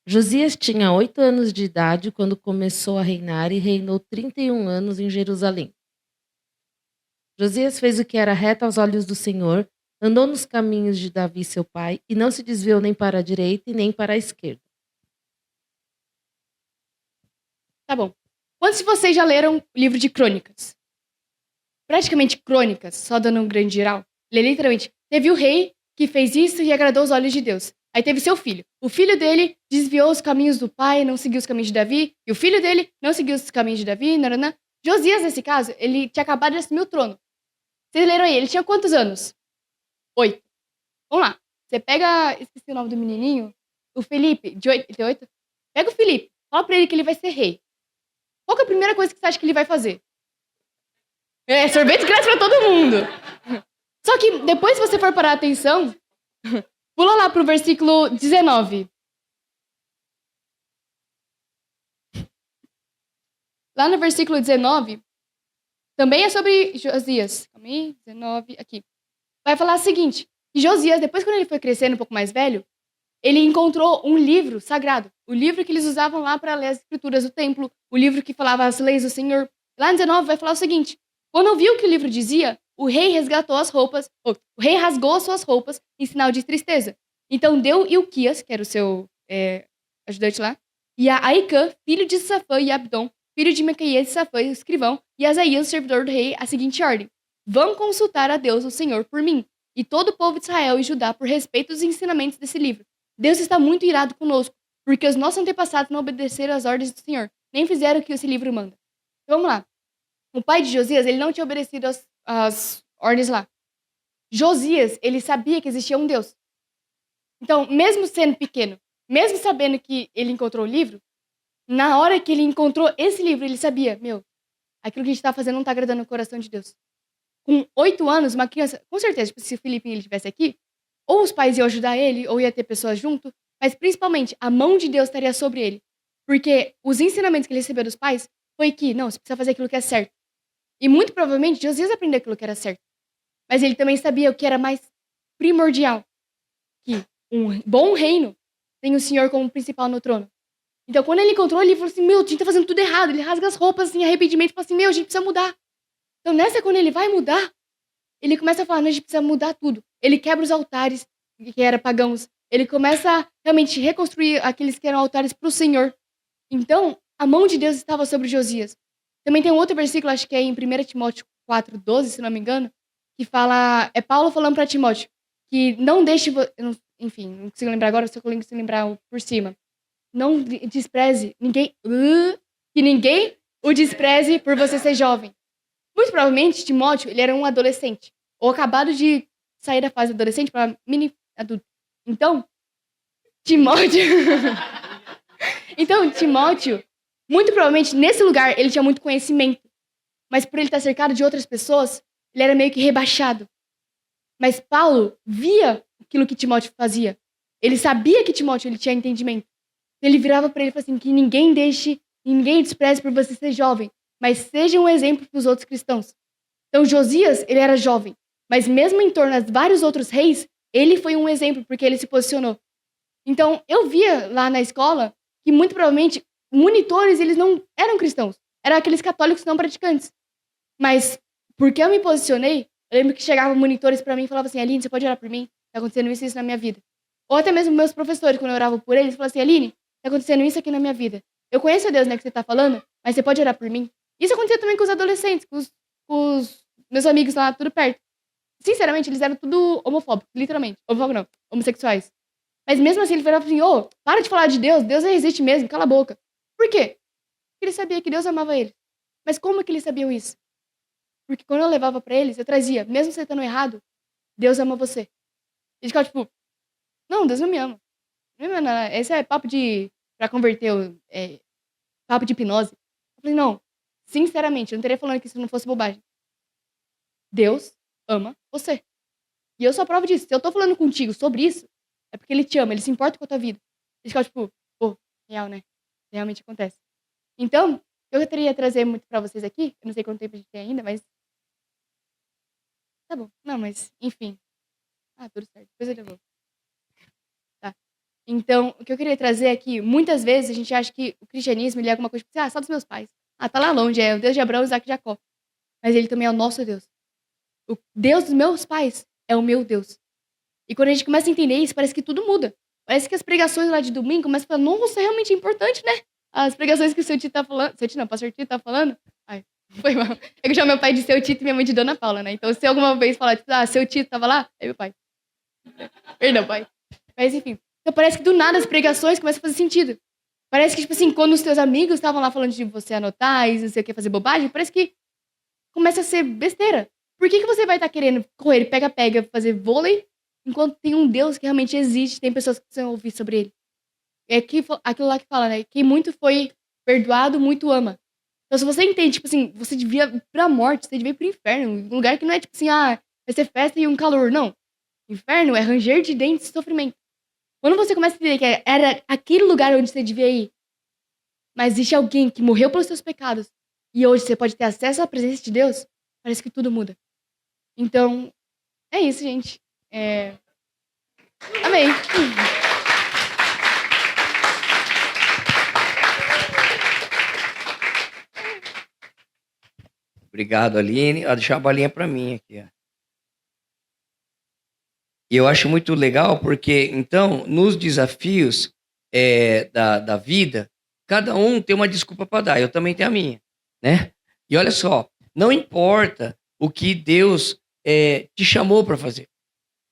Josias tinha 8 anos de idade quando começou a reinar e reinou 31 anos em Jerusalém. Josias fez o que era reto aos olhos do Senhor, andou nos caminhos de Davi seu pai e não se desviou nem para a direita e nem para a esquerda. Tá bom. Quantos de vocês já leram o livro de Crônicas? Praticamente Crônicas, só dando um grande geral. Ele literalmente teve o rei que fez isso e agradou os olhos de Deus. Aí teve seu filho. O filho dele desviou os caminhos do pai, não seguiu os caminhos de Davi. E o filho dele não seguiu os caminhos de Davi. Nananã. Josias, nesse caso, ele tinha acabado de assumir o trono. Vocês leram aí, ele tinha quantos anos? 8. Vamos lá. Você pega, esqueci o nome do menininho, o Felipe, de 8, ele tem 8. Pega o Felipe, fala pra ele que ele vai ser rei. Qual que é a primeira coisa que você acha que ele vai fazer? Sorvete grátis pra todo mundo. Só que depois, se você for parar atenção, pula lá pro versículo 19. Lá no versículo 19, também é sobre Josias. Calma aí, 19, aqui. Vai falar o seguinte, que Josias, depois quando ele foi crescendo um pouco mais velho, ele encontrou um livro sagrado. O livro que eles usavam lá para ler as escrituras do templo. O livro que falava as leis do Senhor. Lá no 19 vai falar o seguinte, quando ouviu o que o livro dizia, o rei resgatou as roupas, o rei rasgou as suas roupas em sinal de tristeza. Então deu Ilquias, que era o seu ajudante lá, e a Aicã, filho de Safã e Abdon, filho de Micaías e Safã, o escrivão, e Asaías, o servidor do rei, a seguinte ordem. Vão consultar a Deus, o Senhor, por mim, e todo o povo de Israel e Judá por respeito dos ensinamentos desse livro. Deus está muito irado conosco, porque os nossos antepassados não obedeceram às ordens do Senhor, nem fizeram o que esse livro manda. Então, vamos lá. O pai de Josias, ele não tinha obedecido às ordens lá. Josias, ele sabia que existia um Deus. Então, mesmo sendo pequeno, mesmo sabendo que ele encontrou o livro, na hora que ele encontrou esse livro, ele sabia, aquilo que a gente tá fazendo não tá agradando o coração de Deus. Com 8 anos, uma criança, com certeza, tipo, se o Felipe ele estivesse aqui, ou os pais iam ajudar ele, ou ia ter pessoas junto, mas principalmente a mão de Deus estaria sobre ele. Porque os ensinamentos que ele recebeu dos pais foi que, não, você precisa fazer aquilo que é certo. E muito provavelmente Josias aprendeu aquilo que era certo. Mas ele também sabia o que era mais primordial. Que um bom reino tem o Senhor como principal no trono. Então, quando ele encontrou, ele falou assim, a gente tá fazendo tudo errado. Ele rasga as roupas, assim, arrependimento, e fala assim, a gente precisa mudar. Então, nessa, quando ele vai mudar, ele começa a falar, não, a gente precisa mudar tudo. Ele quebra os altares, que eram pagãos. Ele começa a realmente reconstruir aqueles que eram altares para o Senhor. Então, a mão de Deus estava sobre Josias. Também tem um outro versículo, acho que é em 1 Timóteo 4:12, se não me engano, que fala, é Paulo falando para Timóteo, que não deixe, enfim, não consigo lembrar agora, só consigo lembrar por cima. Não despreze ninguém, que ninguém o despreze por você ser jovem. Muito provavelmente, Timóteo, ele era um adolescente, ou acabado de sair da fase adolescente para mini adulto. Então, Timóteo... Então, Timóteo, muito provavelmente, nesse lugar, ele tinha muito conhecimento. Mas por ele estar cercado de outras pessoas, ele era meio que rebaixado. Mas Paulo via aquilo que Timóteo fazia. Ele sabia que Timóteo ele tinha entendimento. Ele virava para ele e falava assim, que ninguém despreze por você ser jovem, mas seja um exemplo para os outros cristãos. Então, Josias, ele era jovem. Mas mesmo em torno de vários outros reis, ele foi um exemplo, porque ele se posicionou. Então, eu via lá na escola que muito provavelmente monitores, eles não eram cristãos. Eram aqueles católicos não praticantes. Mas, porque eu me posicionei, eu lembro que chegavam monitores pra mim e falavam assim, Aline, você pode orar por mim? Tá acontecendo isso e isso na minha vida. Ou até mesmo meus professores, quando eu orava por eles, falavam assim, Aline, tá acontecendo isso aqui na minha vida. Eu conheço a Deus, né, que você tá falando, mas você pode orar por mim? Isso acontecia também com os adolescentes, com os meus amigos lá, tudo perto. Sinceramente, eles eram tudo homofóbicos, literalmente. Homofóbicos não, homossexuais. Mas mesmo assim, ele falava assim, para de falar de Deus, Deus não existe mesmo, cala a boca. Por quê? Porque ele sabia que Deus amava ele. Mas como que eles sabiam isso? Porque quando eu levava pra eles, eu trazia, mesmo você estando errado, Deus ama você. Eles ficavam tipo, não, Deus não me ama. Não me ama, não. Esse é papo pra converter, papo de hipnose. Eu falei, não, sinceramente, eu não estaria falando que isso não fosse bobagem. Deus ama você. E eu sou a prova disso. Se eu tô falando contigo sobre isso, é porque ele te ama, ele se importa com a tua vida. Eles ficam tipo, real, né? Realmente acontece. Então, eu queria trazer muito pra vocês aqui, eu não sei quanto tempo a gente tem ainda, mas... Tá bom. Não, mas, enfim. Tudo certo. Depois eu devolvo. Tá. Então, o que eu queria trazer é que, muitas vezes, a gente acha que o cristianismo ele é alguma coisa, tipo, só dos meus pais. Tá lá longe, é o Deus de Abraão, Isaac e Jacó. Mas ele também é o nosso Deus. O Deus dos meus pais é o meu Deus. E quando a gente começa a entender isso, parece que tudo muda. Parece que as pregações lá de domingo começam a falar, nossa, realmente é importante, né? As pregações que o seu tio tá falando... Seu tio não, o pastor Tito tá falando... Ai, foi mal. É que eu chamo meu pai de seu Tito e minha mãe de Dona Paula, né? Então, se alguma vez falar, tipo, seu Tito tava lá, é meu pai. Perdão, pai. Mas, enfim. Então, parece que do nada as pregações começam a fazer sentido. Parece que, tipo assim, quando os teus amigos estavam lá falando de você anotar e não sei o que, fazer bobagem, parece que começa a ser besteira. Por que você vai estar querendo correr, pega-pega, fazer vôlei, enquanto tem um Deus que realmente existe, tem pessoas que precisam ouvir sobre ele? É aquilo lá que fala, né? Quem muito foi perdoado, muito ama. Então, se você entende, tipo assim, você devia ir pra morte, você devia ir pro inferno. Um lugar que não é tipo assim, vai ser festa e um calor. Não. Inferno é ranger de dentes e sofrimento. Quando você começa a entender que era aquele lugar onde você devia ir, mas existe alguém que morreu pelos seus pecados, e hoje você pode ter acesso à presença de Deus, parece que tudo muda. Então, é isso, gente. Amém. Obrigado, Aline. Deixar a balinha para mim aqui. Ó. E eu acho muito legal porque, então, nos desafios da vida, cada um tem uma desculpa para dar. Eu também tenho a minha, né? E olha só, não importa o que Deus te chamou para fazer,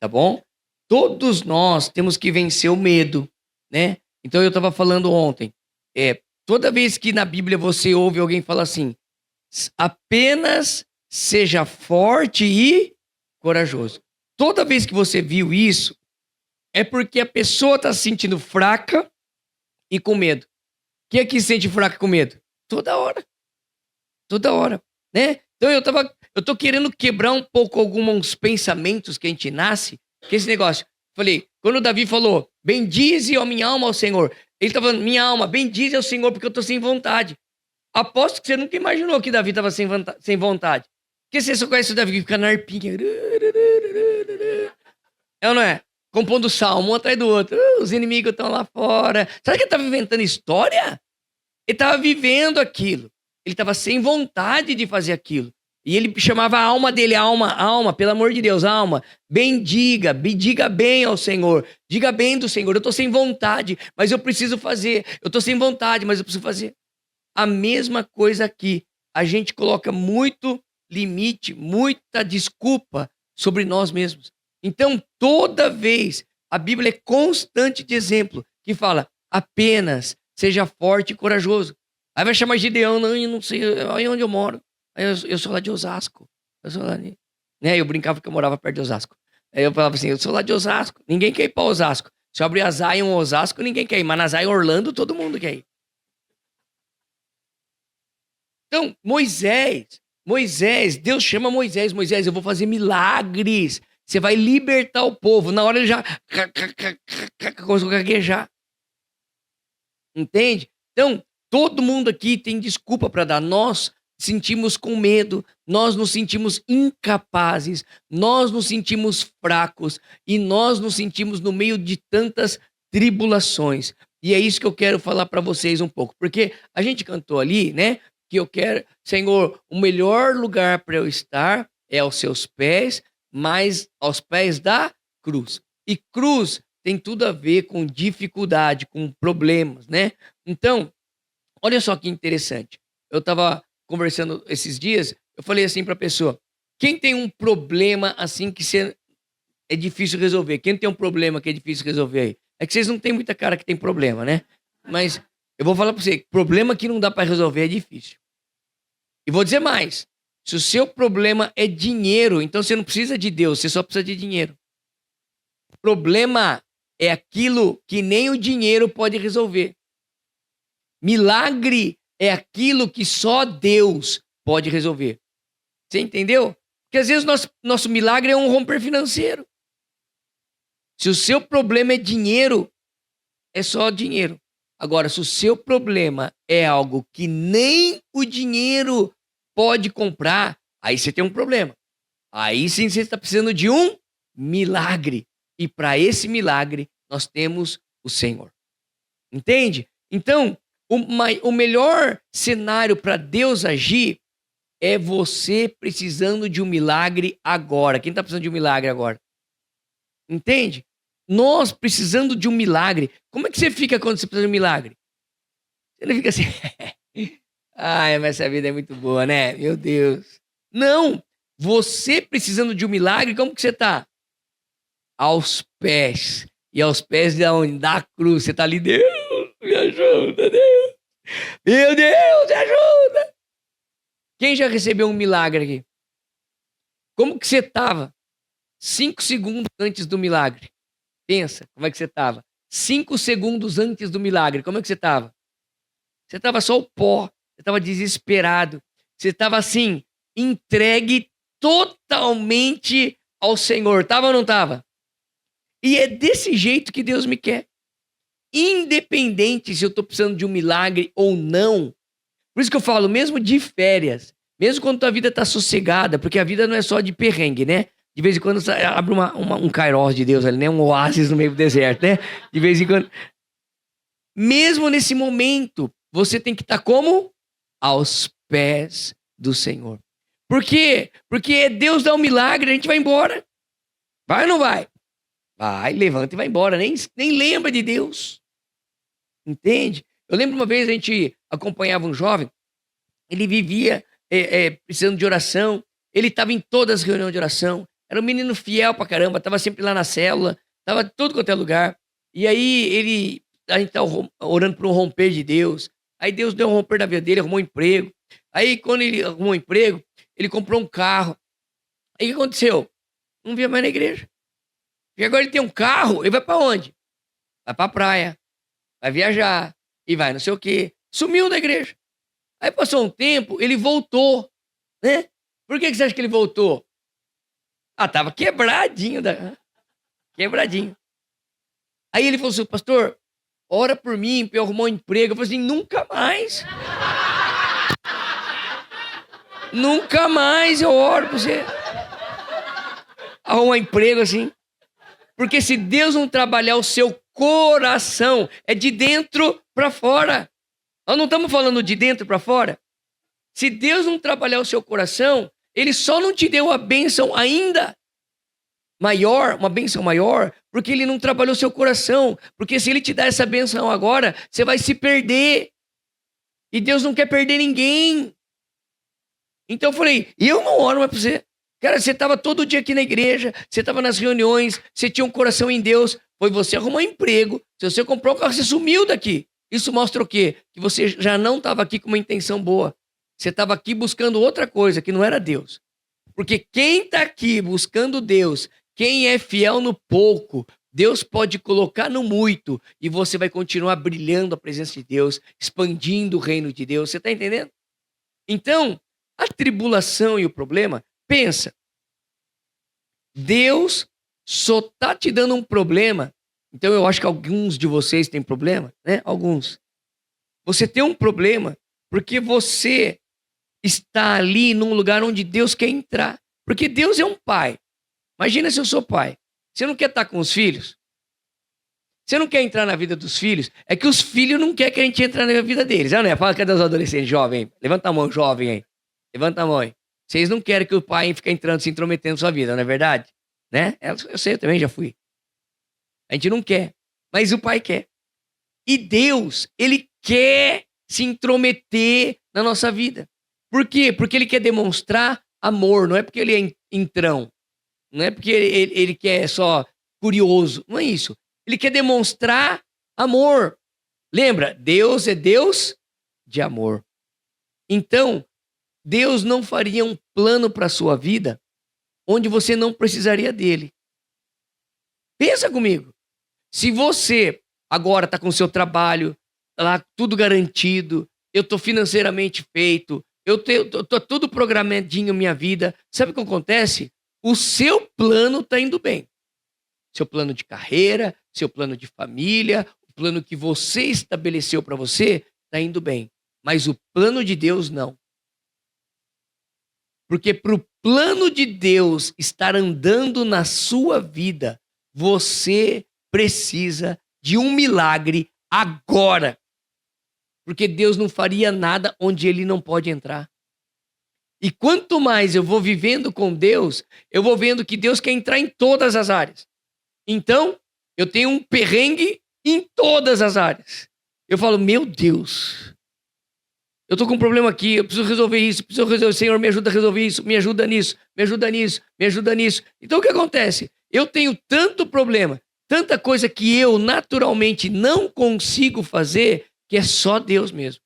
tá bom? Todos nós temos que vencer o medo, né? Então, eu estava falando ontem, toda vez que na Bíblia você ouve alguém falar assim, apenas seja forte e corajoso. Toda vez que você viu isso, É porque a pessoa está se sentindo fraca e com medo. Quem aqui se sente fraco e com medo? Toda hora. Toda hora, né? Então eu tô querendo quebrar um pouco alguns pensamentos que a gente nasce, que esse negócio. Falei, quando o Davi falou, bendize a minha alma ao Senhor, ele tá falando, minha alma, bendize ao Senhor, porque eu tô sem vontade. Aposto que você nunca imaginou que Davi tava sem vontade. Porque você só conhece o Davi que fica na arpinha. É ou não é? Compondo salmo um atrás do outro. Os inimigos estão lá fora. Será que ele tava inventando história? Ele tava vivendo aquilo. Ele tava sem vontade de fazer aquilo. E ele chamava a alma dele, alma, pelo amor de Deus, alma, bendiga, diga bem ao Senhor, diga bem do Senhor, eu tô sem vontade, mas eu preciso fazer, eu tô sem vontade, mas eu preciso fazer. A mesma coisa aqui, a gente coloca muito limite, muita desculpa sobre nós mesmos. Então, toda vez, a Bíblia é constante de exemplo, que fala, apenas seja forte e corajoso. Aí vai chamar Gideão, não, eu não sei, aí onde eu moro. Aí eu sou lá de Osasco. Eu sou lá de... Né? Eu brincava que eu morava perto de Osasco. Aí eu falava assim, eu sou lá de Osasco. Ninguém quer ir pra Osasco. Se eu abrir a Zion Osasco, ninguém quer ir. Mas na Zion Orlando, todo mundo quer ir. Então, Moisés, Deus chama Moisés, eu vou fazer milagres. Você vai libertar o povo. Na hora ele já começou a gaguejar. Entende? Então, todo mundo aqui tem desculpa para dar. Nós sentimos com medo, nós nos sentimos incapazes, nós nos sentimos fracos e nós nos sentimos no meio de tantas tribulações. E é isso que eu quero falar para vocês um pouco, porque a gente cantou ali, né? Que eu quero, Senhor, o melhor lugar para eu estar é aos seus pés, mas aos pés da cruz. E cruz tem tudo a ver com dificuldade, com problemas, né? Então, olha só que interessante. Eu estava conversando esses dias, eu falei assim para a pessoa, quem tem um problema assim que é difícil resolver? Quem tem um problema que é difícil resolver aí? É que vocês não têm muita cara que tem problema, né? Mas eu vou falar para você, problema que não dá para resolver é difícil. E vou dizer mais, se o seu problema é dinheiro, então você não precisa de Deus, você só precisa de dinheiro. Problema é aquilo que nem o dinheiro pode resolver. Milagre é aquilo que só Deus pode resolver. Você entendeu? Porque às vezes nosso milagre é um romper financeiro. Se o seu problema é dinheiro, é só dinheiro. Agora, se o seu problema é algo que nem o dinheiro pode comprar, aí você tem um problema. Aí sim você está precisando de um milagre. E para esse milagre, nós temos o Senhor. Entende? Então, o melhor cenário para Deus agir é você precisando de um milagre agora. Quem está precisando de um milagre agora? Entende? Nós precisando de um milagre. Como é que você fica quando você precisa de um milagre? Você não fica assim... Ai, mas essa vida é muito boa, né? Meu Deus. Não! Você precisando de um milagre, como que você está? Aos pés. E aos pés de onde? Da cruz. Você está ali, Deus, me ajuda, Deus. Meu Deus, me ajuda. Quem já recebeu um milagre aqui? Como que você estava 5 segundos antes do milagre? Pensa, como é que você estava? 5 segundos antes do milagre, como é que você estava? Você estava só o pó, você estava desesperado, você estava assim, entregue totalmente ao Senhor. Estava ou não estava? E é desse jeito que Deus me quer. Independente se eu estou precisando de um milagre ou não. Por isso que eu falo, mesmo de férias, mesmo quando tua vida está sossegada, porque a vida não é só de perrengue, né? De vez em quando abre um Kairos de Deus ali, né? Um oásis no meio do deserto, né? De vez em quando. Mesmo nesse momento, você tem que estar como? Aos pés do Senhor. Por quê? Porque Deus dá um milagre, a gente vai embora. Vai ou não vai? Vai, levanta e vai embora. Nem lembra de Deus. Entende? Eu lembro uma vez a gente acompanhava um jovem, ele vivia precisando de oração, ele estava em todas as reuniões de oração, era um menino fiel pra caramba, estava sempre lá na célula, estava tudo quanto é lugar. E aí a gente estava orando por um romper de Deus. Aí Deus deu um romper na vida dele, arrumou um emprego. Aí quando ele arrumou um emprego, ele comprou um carro. Aí o que aconteceu? Não via mais na igreja. Porque agora ele tem um carro, ele vai para onde? Vai para a praia, vai viajar, e vai não sei o quê. Sumiu da igreja. Aí passou um tempo, ele voltou, né? Por que você acha que ele voltou? Ah, tava quebradinho. Quebradinho. Aí ele falou assim, pastor, ora por mim, pra eu arrumar um emprego. Eu falei assim, nunca mais. Nunca mais eu oro pra você arrumar um emprego assim. Porque se Deus não trabalhar o seu coração, é de dentro para fora. Nós não estamos falando de dentro para fora. Se Deus não trabalhar o seu coração, Ele só não te deu a bênção ainda maior, uma bênção maior, porque Ele não trabalhou o seu coração. Porque se Ele te dar essa bênção agora, você vai se perder. E Deus não quer perder ninguém. Então eu falei, eu não oro mais para você. Cara, você estava todo dia aqui na igreja, você estava nas reuniões, você tinha um coração em Deus, foi você arrumar um emprego, se você comprou o carro, você sumiu daqui. Isso mostra o quê? Que você já não estava aqui com uma intenção boa. Você estava aqui buscando outra coisa, que não era Deus. Porque quem está aqui buscando Deus, quem é fiel no pouco, Deus pode colocar no muito, e você vai continuar brilhando a presença de Deus, expandindo o reino de Deus. Você está entendendo? Então, a tribulação e o problema, pensa, Deus só está te dando um problema. Então eu acho que alguns de vocês têm problema, né? Alguns. Você tem um problema porque você está ali num lugar onde Deus quer entrar. Porque Deus é um pai. Imagina se eu sou pai. Você não quer estar com os filhos? Você não quer entrar na vida dos filhos? É que os filhos não querem que a gente entre na vida deles. Ah, não é? Fala, cadê os adolescentes jovens? Levanta a mão, jovem aí. Levanta a mão aí. Vocês não querem que o pai fique entrando, se intrometendo na sua vida, não é verdade? Né? Eu sei, eu também já fui. A gente não quer, mas o pai quer. E Deus, ele quer se intrometer na nossa vida. Por quê? Porque ele quer demonstrar amor, não é porque ele é entrão. Não é porque ele quer só curioso, não é isso. Ele quer demonstrar amor. Lembra, Deus é Deus de amor. Então, Deus não faria um plano para a sua vida onde você não precisaria dele. Pensa comigo. Se você agora está com o seu trabalho, lá tudo garantido, eu estou financeiramente feito, eu estou tudo programadinho minha vida, sabe o que acontece? O seu plano está indo bem. Seu plano de carreira, seu plano de família, o plano que você estabeleceu para você está indo bem. Mas o plano de Deus não. Porque para o plano de Deus estar andando na sua vida, você precisa de um milagre agora. Porque Deus não faria nada onde Ele não pode entrar. E quanto mais eu vou vivendo com Deus, eu vou vendo que Deus quer entrar em todas as áreas. Então, eu tenho um perrengue em todas as áreas. Eu falo, meu Deus, eu tô com um problema aqui, eu preciso resolver isso, preciso resolver, Senhor, me ajuda a resolver isso, me ajuda nisso, me ajuda nisso, me ajuda nisso. Então o que acontece? Eu tenho tanto problema, tanta coisa que eu naturalmente não consigo fazer, que é só Deus mesmo.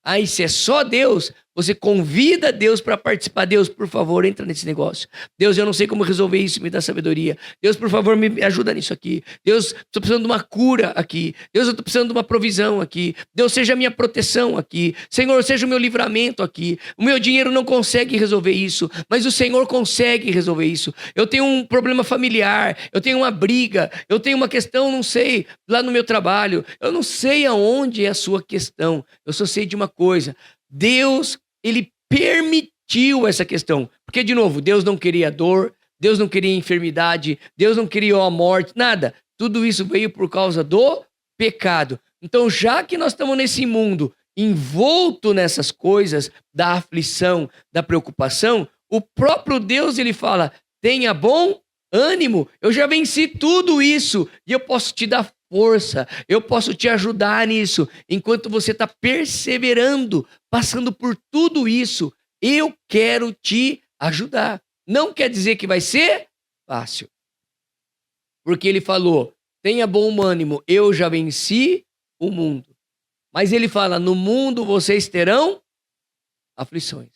Aí se é só Deus, você convida Deus para participar. Deus, por favor, entra nesse negócio. Deus, eu não sei como resolver isso, me dá sabedoria. Deus, por favor, me ajuda nisso aqui. Deus, estou precisando de uma cura aqui. Deus, eu estou precisando de uma provisão aqui. Deus, seja a minha proteção aqui. Senhor, seja o meu livramento aqui. O meu dinheiro não consegue resolver isso, mas o Senhor consegue resolver isso. Eu tenho um problema familiar, eu tenho uma briga, eu tenho uma questão, não sei, lá no meu trabalho. Eu não sei aonde é a sua questão. Eu só sei de uma coisa. Deus, Ele permitiu essa questão. Porque, de novo, Deus não queria dor, Deus não queria enfermidade, Deus não queria a morte, nada. Tudo isso veio por causa do pecado. Então, já que nós estamos nesse mundo envolto nessas coisas da aflição, da preocupação, o próprio Deus, ele fala, tenha bom ânimo, eu já venci tudo isso e eu posso te dar força, eu posso te ajudar nisso, enquanto você está perseverando, passando por tudo isso, eu quero te ajudar. Não quer dizer que vai ser fácil, porque ele falou, tenha bom ânimo, eu já venci o mundo, mas ele fala, no mundo vocês terão aflições.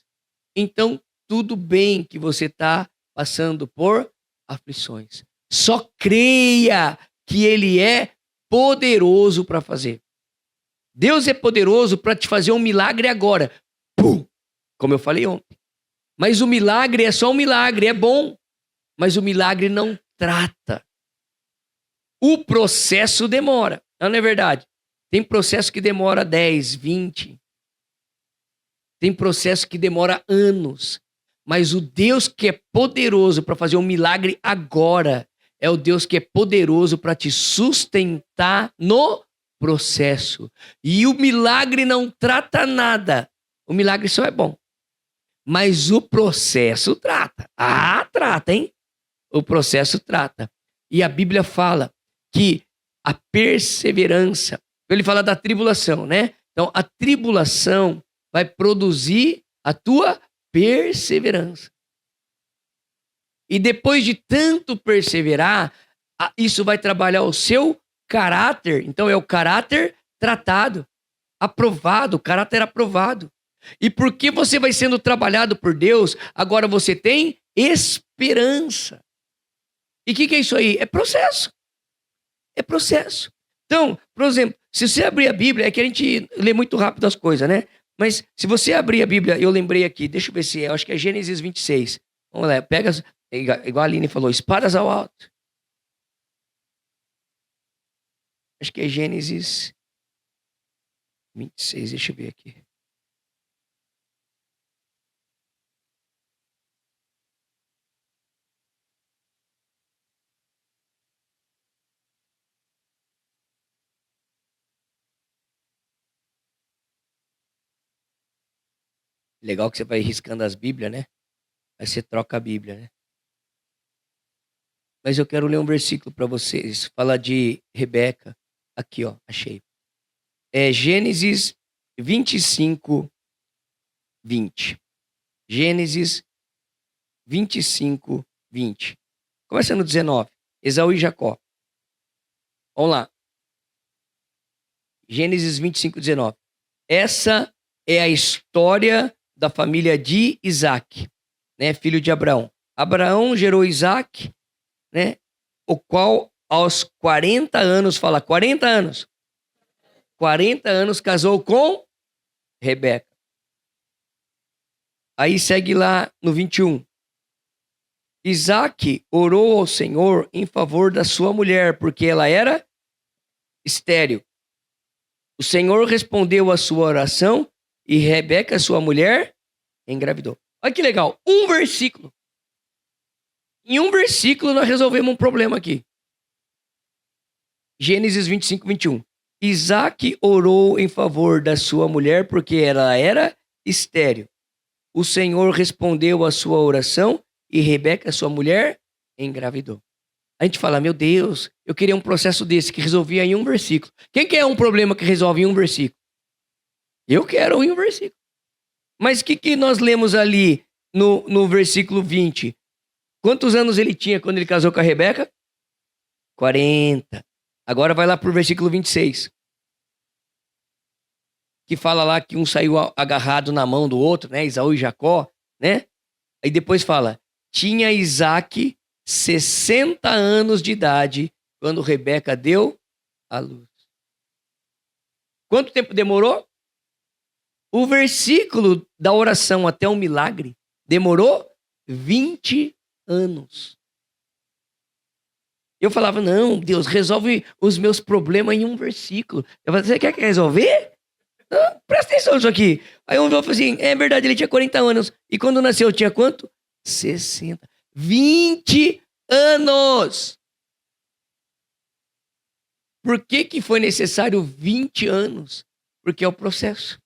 Então, tudo bem que você está passando por aflições, Só creia que Ele é poderoso para fazer. Deus é poderoso para te fazer um milagre agora. Pum! Como eu falei ontem. Mas o milagre é só um milagre, é bom. Mas o milagre não trata. O processo demora. Não é verdade? Tem processo que demora 10, 20. Tem processo que demora anos. Mas o Deus que é poderoso para fazer um milagre agora é o Deus que é poderoso para te sustentar no processo. E o milagre não trata nada. O milagre só é bom. Mas o processo trata. Ah, trata, hein? O processo trata. E a Bíblia fala que a perseverança, ele fala da tribulação, né? Então, a tribulação vai produzir a tua perseverança. E depois de tanto perseverar, isso vai trabalhar o seu caráter. Então, é o caráter tratado, aprovado, o caráter aprovado. E porque você vai sendo trabalhado por Deus, agora você tem esperança. E o que é isso aí? É processo. É processo. Então, por exemplo, se você abrir a Bíblia, é que a gente lê muito rápido as coisas, né? Mas se você abrir a Bíblia, eu lembrei aqui, deixa eu ver se é, eu acho que é Gênesis 26. Vamos lá, pega, igual a Aline falou, espadas ao alto. Acho que é Gênesis 26, deixa eu ver aqui. Legal que você vai riscando as Bíblias, né? Aí você troca a Bíblia, né? Mas eu quero ler um versículo para vocês. Fala de Rebeca. Aqui, ó, achei. É Gênesis 25, 20. Gênesis 25, 20. Começa no 19. Esaú e Jacó. Vamos lá. Gênesis 25, 19. Essa é a história da família de Isaac, né, filho de Abraão. Abraão gerou Isaac, né, o qual aos 40 anos, fala 40 anos, 40 anos casou com Rebeca. Aí segue lá no 21. Isaac orou ao Senhor em favor da sua mulher, porque ela era estéril. O Senhor respondeu a sua oração e Rebeca, sua mulher, engravidou. Olha que legal, um versículo. Em um versículo nós resolvemos um problema aqui. Gênesis 25, 21. Isaac orou em favor da sua mulher porque ela era estéril. O Senhor respondeu a sua oração e Rebeca, sua mulher, engravidou. A gente fala, meu Deus, eu queria um processo desse que resolvia em um versículo. Quem quer um problema que resolve em um versículo? Eu quero em um versículo. Mas o que nós lemos ali no versículo 20? Quantos anos ele tinha quando ele casou com a Rebeca? 40. Agora vai lá para o versículo 26. Que fala lá que um saiu agarrado na mão do outro, né? Esaú e Jacó, né? Aí depois fala, tinha Isaac 60 anos de idade quando Rebeca deu a luz. Quanto tempo demorou? O versículo da oração até o milagre demorou 20 anos. Eu falava, não, Deus, resolve os meus problemas em um versículo. Eu falei, você quer resolver? Não, presta atenção nisso aqui. Aí um falou assim, é verdade, ele tinha 40 anos. E quando nasceu, tinha quanto? 60. 20 anos. Por que foi necessário 20 anos? Porque é o processo.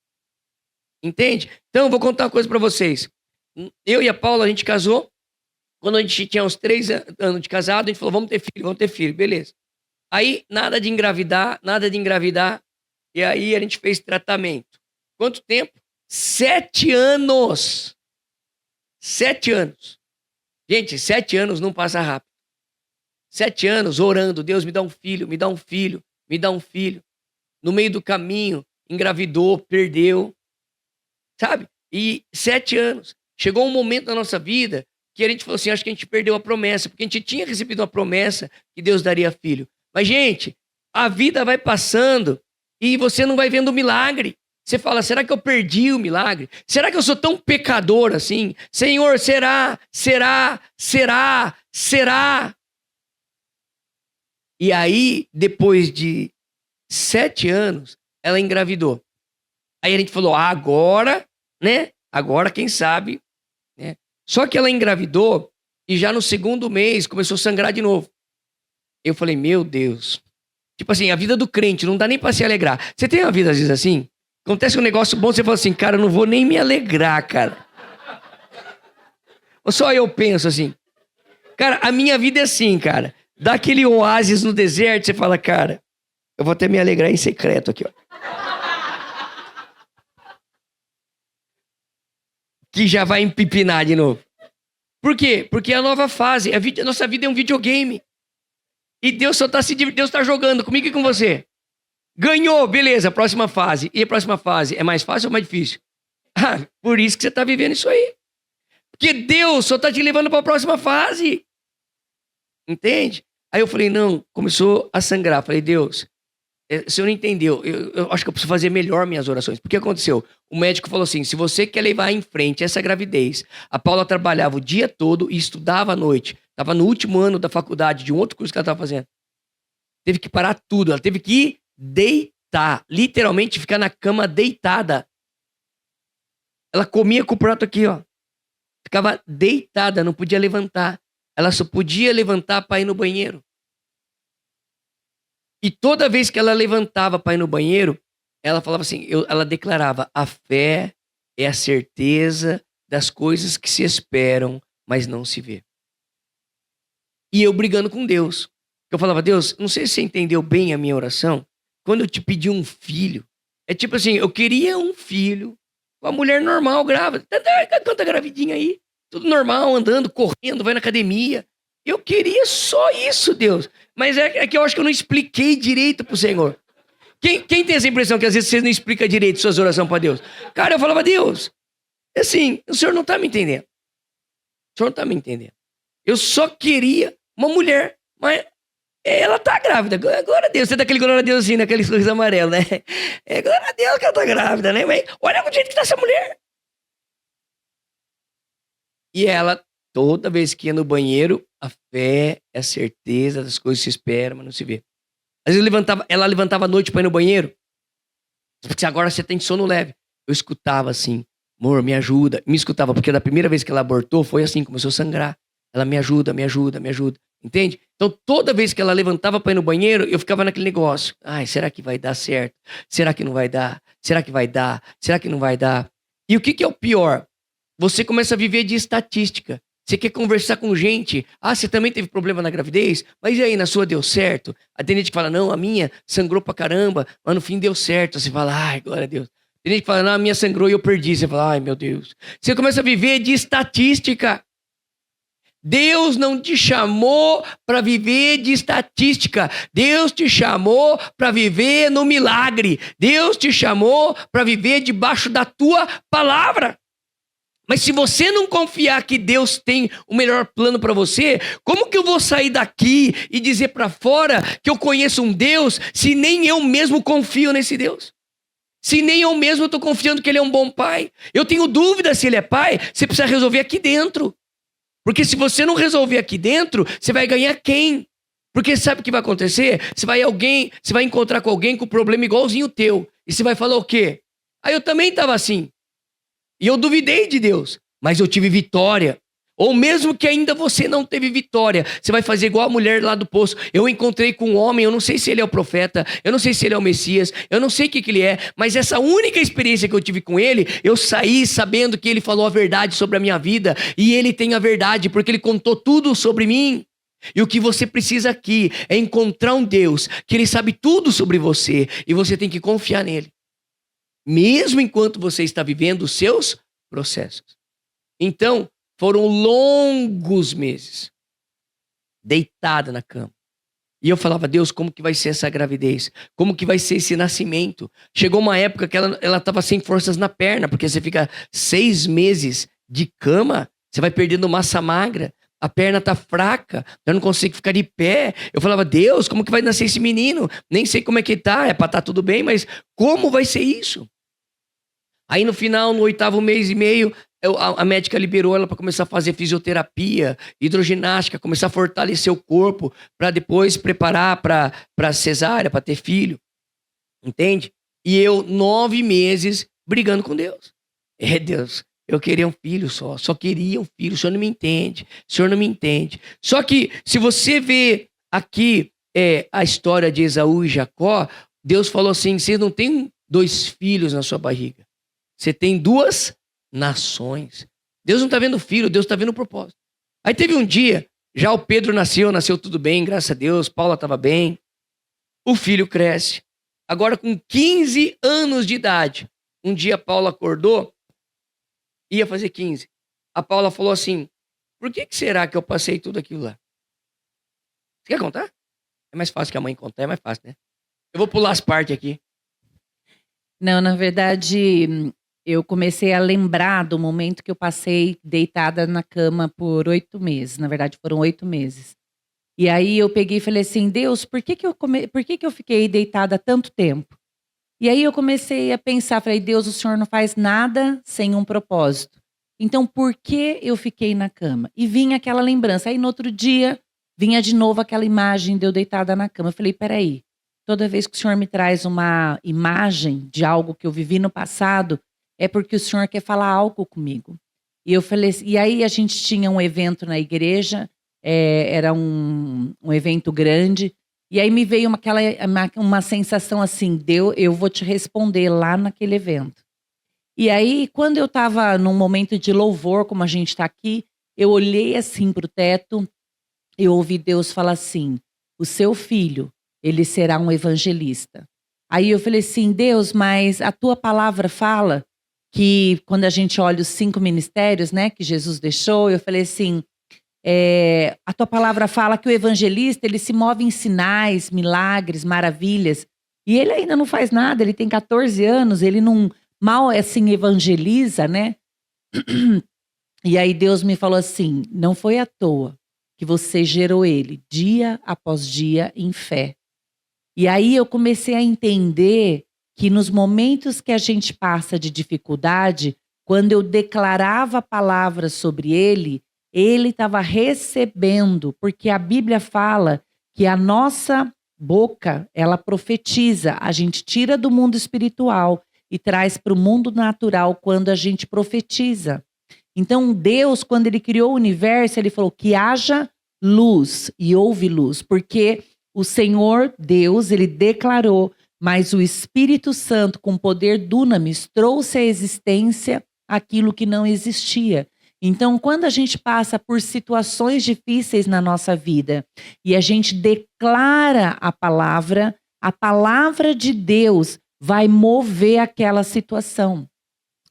Entende? Então, eu vou contar uma coisa para vocês. Eu e a Paula, a gente casou. Quando a gente tinha uns 3 anos de casado, a gente falou, vamos ter filho, beleza. Aí, nada de engravidar. E aí, a gente fez tratamento. Quanto tempo? 7 anos. 7 anos. Gente, 7 anos não passa rápido. 7 anos orando, Deus me dá um filho, me dá um filho, me dá um filho. No meio do caminho, engravidou, perdeu. Sabe? E 7 anos. Chegou um momento na nossa vida que a gente falou assim, acho que a gente perdeu a promessa, porque a gente tinha recebido uma promessa que Deus daria filho. Mas, gente, a vida vai passando e você não vai vendo o milagre. Você fala, será que eu perdi o milagre? Será que eu sou tão pecador assim? Senhor, será? E aí, depois de 7 anos, ela engravidou. Aí a gente falou, agora, né? Agora, quem sabe, né? Só que ela engravidou e já no 2º mês começou a sangrar de novo. Eu falei, meu Deus. Tipo assim, a vida do crente não dá nem pra se alegrar. Você tem uma vida às vezes assim? Acontece um negócio bom, você fala assim, cara, eu não vou nem me alegrar, cara. Ou só eu penso assim. Cara, a minha vida é assim, cara. Dá aquele oásis no deserto, você fala, cara, eu vou até me alegrar em secreto aqui, ó. Que já vai empipinar de novo. Por quê? Porque é a nova fase. A nossa vida é um videogame. E Deus só tá Deus tá jogando comigo e com você. Ganhou, beleza, próxima fase. E a próxima fase é mais fácil ou mais difícil? Ah, por isso que você tá vivendo isso aí. Porque Deus só tá te levando para a próxima fase. Entende? Aí eu falei, não, começou a sangrar. Falei, Deus, o senhor não entendeu. Eu acho que eu preciso fazer melhor minhas orações. Porque aconteceu? O médico falou assim, se você quer levar em frente essa gravidez, a Paula trabalhava o dia todo e estudava à noite. Estava no último ano da faculdade, de um outro curso que ela estava fazendo. Teve que parar tudo. Ela teve que ir deitar. Literalmente ficar na cama deitada. Ela comia com o prato aqui, ó. Ficava deitada, não podia levantar. Ela só podia levantar para ir no banheiro. E toda vez que ela levantava para ir no banheiro, ela falava assim, ela declarava, a fé é a certeza das coisas que se esperam, mas não se vê. E eu brigando com Deus. Eu falava, Deus, não sei se você entendeu bem a minha oração. Quando eu te pedi um filho, é tipo assim, eu queria um filho, uma mulher normal, grávida. Tanta gravidinha aí, tudo normal, andando, correndo, vai na academia. Eu queria só isso, Deus. Mas é que eu acho que eu não expliquei direito pro Senhor. Quem tem essa impressão que às vezes você não explica direito suas orações para Deus? Cara, eu falava, Deus, assim, o Senhor não tá me entendendo. O Senhor não tá me entendendo. Eu só queria uma mulher, mas ela tá grávida. Glória a Deus. Você dá aquele glória a Deus assim, naquele sorriso amarelo, né? É glória a Deus que ela tá grávida, né? Mas olha o jeito que tá essa mulher. E ela, toda vez que ia no banheiro, a fé é a certeza das coisas que se esperam, mas não se vê. Às vezes ela levantava à noite pra ir no banheiro. Porque agora você tem sono leve. Eu escutava assim, amor, me ajuda. Me escutava, porque da primeira vez que ela abortou, foi assim, começou a sangrar. Ela me ajuda. Entende? Então, toda vez que ela levantava para ir no banheiro, eu ficava naquele negócio. Ai, será que vai dar certo? Será que não vai dar? Será que vai dar? Será que não vai dar? E o que é o pior? Você começa a viver de estatística. Você quer conversar com gente. Ah, você também teve problema na gravidez? Mas e aí, na sua deu certo? Aí tem gente que fala, não, a minha sangrou pra caramba, mas no fim deu certo. Você fala, ai, glória a Deus. Tem gente que fala, não, a minha sangrou e eu perdi. Você fala, ai, meu Deus. Você começa a viver de estatística. Deus não te chamou para viver de estatística. Deus te chamou para viver no milagre. Deus te chamou para viver debaixo da tua palavra. Mas se você não confiar que Deus tem o melhor plano para você, como que eu vou sair daqui e dizer para fora que eu conheço um Deus se nem eu mesmo confio nesse Deus? Se nem eu mesmo estou confiando que Ele é um bom pai? Eu tenho dúvida se Ele é pai, você precisa resolver aqui dentro. Porque se você não resolver aqui dentro, você vai ganhar quem? Porque sabe o que vai acontecer? Você vai encontrar com alguém com problema igualzinho o teu. E você vai falar o quê? Ah, eu também estava assim. E eu duvidei de Deus, mas eu tive vitória. Ou mesmo que ainda você não teve vitória, você vai fazer igual a mulher lá do poço. Eu encontrei com um homem, eu não sei se ele é o profeta, eu não sei se ele é o Messias, eu não sei o que ele é, mas essa única experiência que eu tive com ele, eu saí sabendo que ele falou a verdade sobre a minha vida, e ele tem a verdade, porque ele contou tudo sobre mim. E o que você precisa aqui é encontrar um Deus que ele sabe tudo sobre você, e você tem que confiar nele. Mesmo enquanto você está vivendo os seus processos. Então, foram longos meses deitada na cama. E eu falava, Deus, como que vai ser essa gravidez? Como que vai ser esse nascimento? Chegou uma época que ela estava sem forças na perna, porque você fica 6 meses de cama, Você vai perdendo massa magra, a perna tá fraca, eu não consigo ficar de pé. Eu falava, Deus, como que vai nascer esse menino? Nem sei como é que tá, é pra estar tudo bem, mas como vai ser isso? Aí no final, no 8º mês e meio, a médica liberou ela para começar a fazer fisioterapia, hidroginástica, começar a fortalecer o corpo para depois preparar para cesárea, para ter filho. Entende? E eu, 9 meses, brigando com Deus. Deus, eu queria um filho só queria um filho, o senhor não me entende, o senhor não me entende. Só que, se você vê aqui a história de Esaú e Jacó, Deus falou assim, você não tem 2 filhos na sua barriga, você tem 2 nações. Deus não está vendo o filho, Deus está vendo o propósito. Aí teve um dia, já o Pedro nasceu tudo bem, graças a Deus, Paula estava bem, o filho cresce. Agora com 15 anos de idade, um dia Paula acordou, ia fazer 15. A Paula falou assim, por que será que eu passei tudo aquilo lá? Você quer contar? É mais fácil que a mãe contar, é mais fácil, né? Eu vou pular as partes aqui. Não, na verdade, eu comecei a lembrar do momento que eu passei deitada na cama por 8 meses. Na verdade, foram 8 meses. E aí eu peguei e falei assim, Deus, por que eu fiquei deitada tanto tempo? E aí eu comecei a pensar, falei, Deus, o Senhor não faz nada sem um propósito. Então, por que eu fiquei na cama? E vinha aquela lembrança. Aí no outro dia, vinha de novo aquela imagem de eu deitada na cama. Eu falei, peraí, toda vez que o Senhor me traz uma imagem de algo que eu vivi no passado, é porque o Senhor quer falar algo comigo. E eu falei, e aí a gente tinha um evento na igreja, era um evento grande, e aí me veio uma sensação assim, eu vou te responder lá naquele evento. E aí, quando eu estava num momento de louvor, como a gente está aqui, eu olhei assim para o teto, eu ouvi Deus falar assim, o seu filho, ele será um evangelista. Aí eu falei assim, Deus, mas a tua palavra fala que quando a gente olha os 5 ministérios, né, que Jesus deixou, eu falei assim, a tua palavra fala que o evangelista, ele se move em sinais, milagres, maravilhas, e ele ainda não faz nada, ele tem 14 anos, ele não mal assim evangeliza, né? E aí Deus me falou assim, não foi à toa que você gerou ele dia após dia em fé. E aí eu comecei a entender que nos momentos que a gente passa de dificuldade, quando eu declarava palavras sobre ele estava recebendo, porque a Bíblia fala que a nossa boca, ela profetiza, a gente tira do mundo espiritual e traz para o mundo natural quando a gente profetiza. Então Deus, quando ele criou o universo, ele falou que haja luz e houve luz, porque o Senhor Deus, ele declarou, mas o Espírito Santo, com poder dunamis, trouxe à existência aquilo que não existia. Então, quando a gente passa por situações difíceis na nossa vida e a gente declara a palavra de Deus vai mover aquela situação.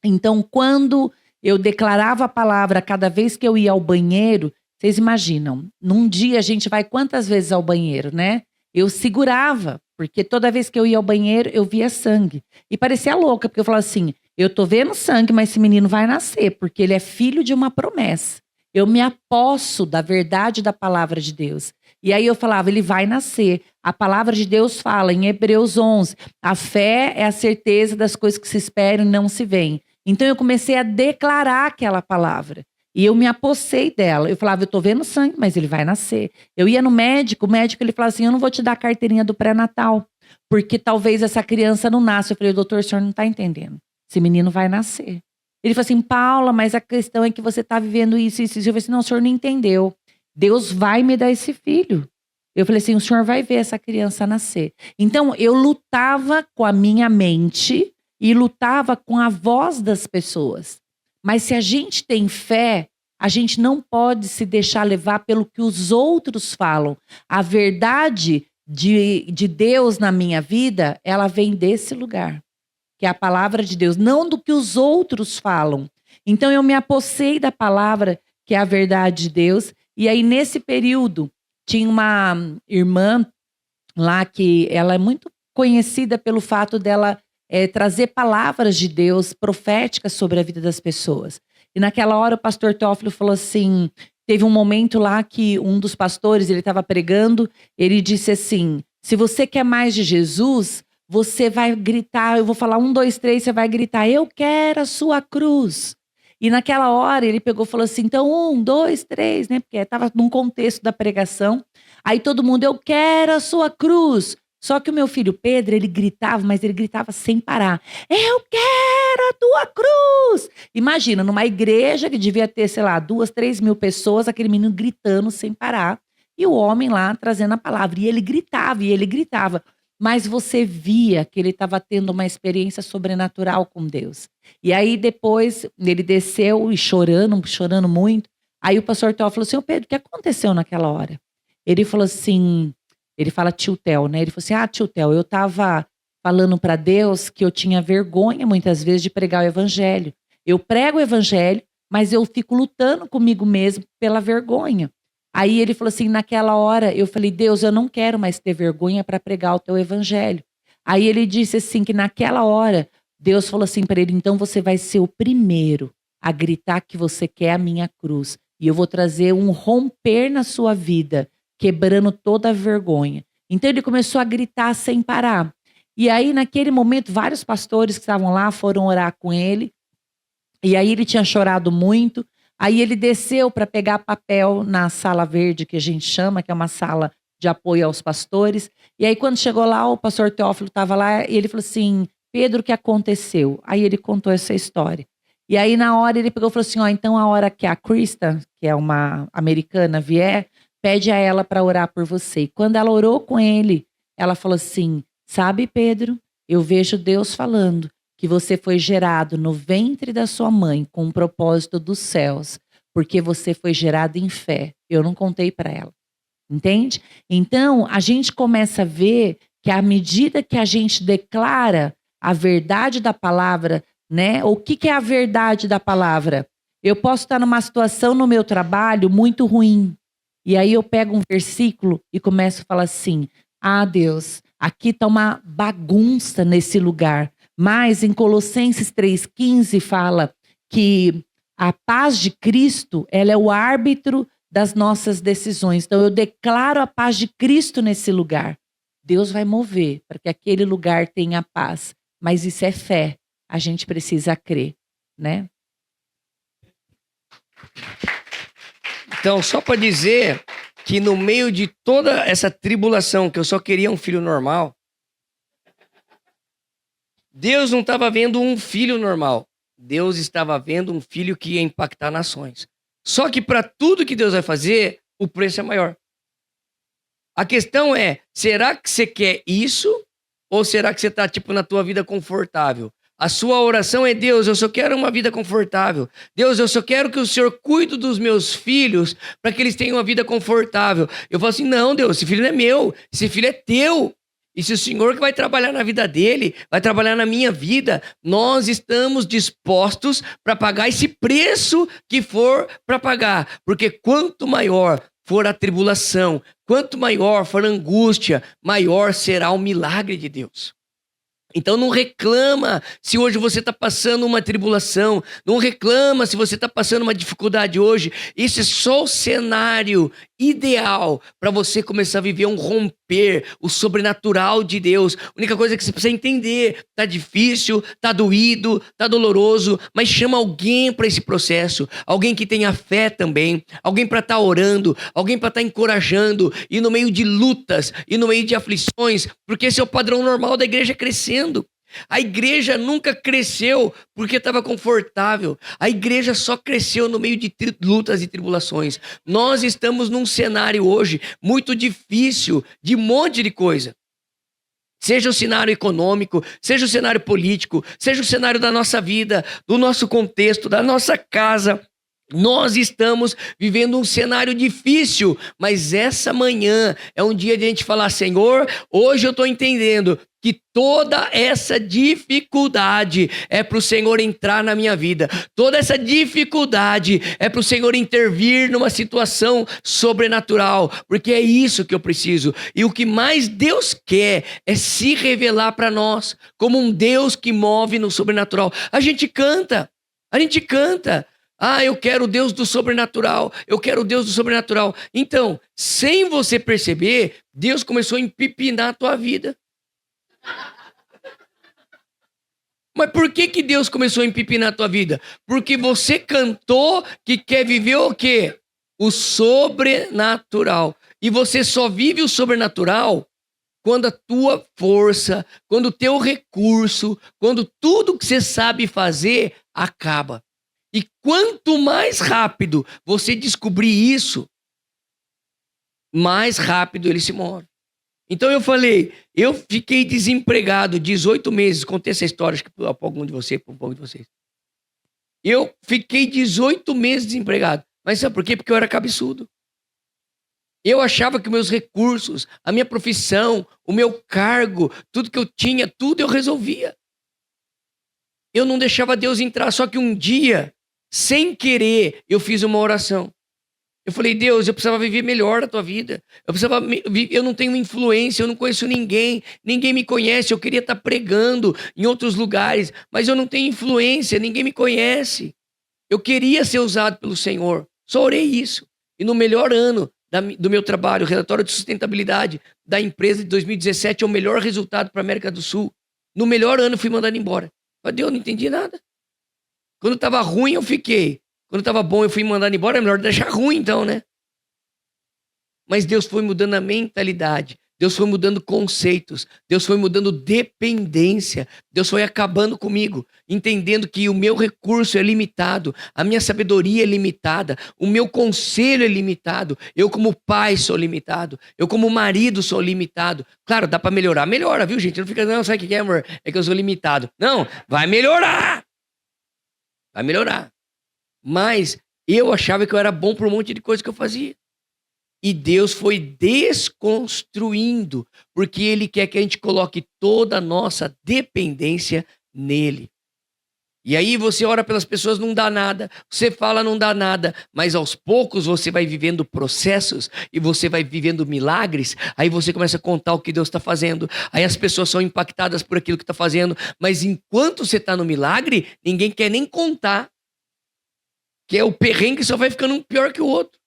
Então, quando eu declarava a palavra cada vez que eu ia ao banheiro, vocês imaginam, num dia a gente vai quantas vezes ao banheiro, né? Eu segurava, porque toda vez que eu ia ao banheiro, eu via sangue. E parecia louca, porque eu falava assim, eu tô vendo sangue, mas esse menino vai nascer, porque ele é filho de uma promessa. Eu me aposso da verdade da palavra de Deus. E aí eu falava, ele vai nascer. A palavra de Deus fala em Hebreus 11, a fé é a certeza das coisas que se esperam e não se veem. Então eu comecei a declarar aquela palavra. E eu me apossei dela. Eu falava, eu tô vendo sangue, mas ele vai nascer. Eu ia no médico, o médico ele falava assim, eu não vou te dar a carteirinha do pré-natal, porque talvez essa criança não nasça. Eu falei, doutor, o senhor não tá entendendo. Esse menino vai nascer. Ele falou assim, Paula, mas a questão é que você tá vivendo isso. Eu falei assim, não, o senhor não entendeu. Deus vai me dar esse filho. Eu falei assim, o senhor vai ver essa criança nascer. Então, eu lutava com a minha mente e lutava com a voz das pessoas. Mas se a gente tem fé, a gente não pode se deixar levar pelo que os outros falam. A verdade de Deus na minha vida, ela vem desse lugar. Que é a palavra de Deus, não do que os outros falam. Então eu me apossei da palavra, que é a verdade de Deus. E aí nesse período, tinha uma irmã lá que ela é muito conhecida pelo fato dela trazer palavras de Deus proféticas sobre a vida das pessoas. E naquela hora o pastor Teófilo falou assim, teve um momento lá que um dos pastores, ele estava pregando, ele disse assim, se você quer mais de Jesus, você vai gritar, eu vou falar 1, 2, 3, você vai gritar, eu quero a sua cruz. E naquela hora ele pegou e falou assim, então 1, 2, 3, né? Porque estava num contexto da pregação. Aí todo mundo, eu quero a sua cruz. Só que o meu filho Pedro, ele gritava, mas ele gritava sem parar. Eu quero a tua cruz! Imagina, numa igreja que devia ter, sei lá, 2, 3 mil pessoas, aquele menino gritando sem parar. E o homem lá trazendo a palavra. E ele gritava. Mas você via que ele estava tendo uma experiência sobrenatural com Deus. E aí depois ele desceu e chorando muito. Aí o pastor Teófilo falou assim, ô Pedro, o que aconteceu naquela hora? Ele falou assim, ele fala tio Theo, né? Ele falou assim, tio Theo, eu estava falando para Deus que eu tinha vergonha muitas vezes de pregar o evangelho. Eu prego o evangelho, mas eu fico lutando comigo mesmo pela vergonha. Aí ele falou assim, naquela hora eu falei, Deus, eu não quero mais ter vergonha para pregar o teu evangelho. Aí ele disse assim, que naquela hora, Deus falou assim para ele, então você vai ser o primeiro a gritar que você quer a minha cruz. E eu vou trazer um romper na sua vida, quebrando toda a vergonha. Então ele começou a gritar sem parar. E aí naquele momento, vários pastores que estavam lá foram orar com ele. E aí ele tinha chorado muito. Aí ele desceu para pegar papel na sala verde, que a gente chama, que é uma sala de apoio aos pastores. E aí quando chegou lá, o pastor Teófilo estava lá e ele falou assim, Pedro, o que aconteceu? Aí ele contou essa história. E aí na hora ele pegou e falou assim, então a hora que a Krista, que é uma americana, vier, pede a ela para orar por você. E quando ela orou com ele, ela falou assim, sabe Pedro, eu vejo Deus falando que você foi gerado no ventre da sua mãe com um propósito dos céus, porque você foi gerado em fé. Eu não contei para ela. Entende? Então, a gente começa a ver que à medida que a gente declara a verdade da palavra, né? O que é a verdade da palavra? Eu posso estar numa situação no meu trabalho muito ruim. E aí eu pego um versículo e começo a falar assim, Deus, aqui está uma bagunça nesse lugar. Mas em Colossenses 3,15 fala que a paz de Cristo, ela é o árbitro das nossas decisões. Então eu declaro a paz de Cristo nesse lugar. Deus vai mover para que aquele lugar tenha paz. Mas isso é fé. A gente precisa crer, né? Então, só para dizer que no meio de toda essa tribulação, que eu só queria um filho normal, Deus não estava vendo um filho normal. Deus estava vendo um filho que ia impactar nações. Só que para tudo que Deus vai fazer, o preço é maior. A questão é, será que você quer isso? Ou será que você está na tua vida confortável? A sua oração é, Deus, eu só quero uma vida confortável. Deus, eu só quero que o Senhor cuide dos meus filhos para que eles tenham uma vida confortável. Eu falo assim, não, Deus, esse filho não é meu, esse filho é teu. E se o Senhor que vai trabalhar na vida dele, vai trabalhar na minha vida, nós estamos dispostos para pagar esse preço que for para pagar. Porque quanto maior for a tribulação, quanto maior for a angústia, maior será o milagre de Deus. Então não reclama se hoje você está passando uma tribulação, não reclama se você está passando uma dificuldade hoje. Isso é só o cenário ideal para você começar a viver um romper, o sobrenatural de Deus. A única coisa que você precisa entender, tá difícil, tá doído, tá doloroso, mas chama alguém para esse processo, alguém que tenha fé também, alguém para estar orando, alguém para estar encorajando, e no meio de lutas, e no meio de aflições, porque esse é o padrão normal da igreja crescendo. A igreja nunca cresceu porque estava confortável. A igreja só cresceu no meio de lutas e tribulações. Nós estamos num cenário hoje muito difícil de um monte de coisa. Seja o cenário econômico, seja o cenário político, seja o cenário da nossa vida, do nosso contexto, da nossa casa. Nós estamos vivendo um cenário difícil, mas essa manhã é um dia de a gente falar, Senhor, hoje eu estou entendendo que toda essa dificuldade é para o Senhor entrar na minha vida. Toda essa dificuldade é para o Senhor intervir numa situação sobrenatural, porque é isso que eu preciso. E o que mais Deus quer é se revelar para nós como um Deus que move no sobrenatural. A gente canta. Ah, eu quero o Deus do sobrenatural. Eu quero o Deus do sobrenatural. Então, sem você perceber, Deus começou a empipinar a tua vida. Mas por que Deus começou a empipinar a tua vida? Porque você cantou que quer viver o quê? O sobrenatural. E você só vive o sobrenatural quando a tua força, quando o teu recurso, quando tudo que você sabe fazer acaba. E quanto mais rápido você descobrir isso, mais rápido ele se move. Então eu falei, eu fiquei desempregado 18 meses, contei essa história acho que para algum de vocês, para um pouco de vocês. Eu fiquei 18 meses desempregado. Mas sabe por quê? Porque eu era cabeçudo. Eu achava que meus recursos, a minha profissão, o meu cargo, tudo que eu tinha, tudo eu resolvia. Eu não deixava Deus entrar, só que um dia, sem querer, eu fiz uma oração. Eu falei, Deus, eu precisava viver melhor a tua vida. Eu não tenho influência, eu não conheço ninguém me conhece. Eu queria estar pregando em outros lugares, mas eu não tenho influência, ninguém me conhece. Eu queria ser usado pelo Senhor, só orei isso. E no melhor ano do meu trabalho, o relatório de sustentabilidade da empresa de 2017 é o melhor resultado para a América do Sul. No melhor ano eu fui mandado embora. Mas Deus, não entendi nada. Quando estava ruim eu fiquei. Quando estava bom eu fui mandado embora, é melhor deixar ruim então, né? Mas Deus foi mudando a mentalidade. Deus foi mudando conceitos, Deus foi mudando dependência, Deus foi acabando comigo, entendendo que o meu recurso é limitado, a minha sabedoria é limitada, o meu conselho é limitado, eu como pai sou limitado, eu como marido sou limitado. Claro, dá para melhorar, melhora, viu gente? Não fica, não, sabe o que é, amor? É que eu sou limitado. Não, vai melhorar. Vai melhorar. Mas eu achava que eu era bom por um monte de coisa que eu fazia. E Deus foi desconstruindo, porque Ele quer que a gente coloque toda a nossa dependência nele. E aí você ora pelas pessoas, não dá nada, você fala, não dá nada, mas aos poucos você vai vivendo processos e você vai vivendo milagres, aí você começa a contar o que Deus está fazendo, aí as pessoas são impactadas por aquilo que está fazendo, mas enquanto você está no milagre, ninguém quer nem contar, que é o perrengue que só vai ficando um pior que o outro.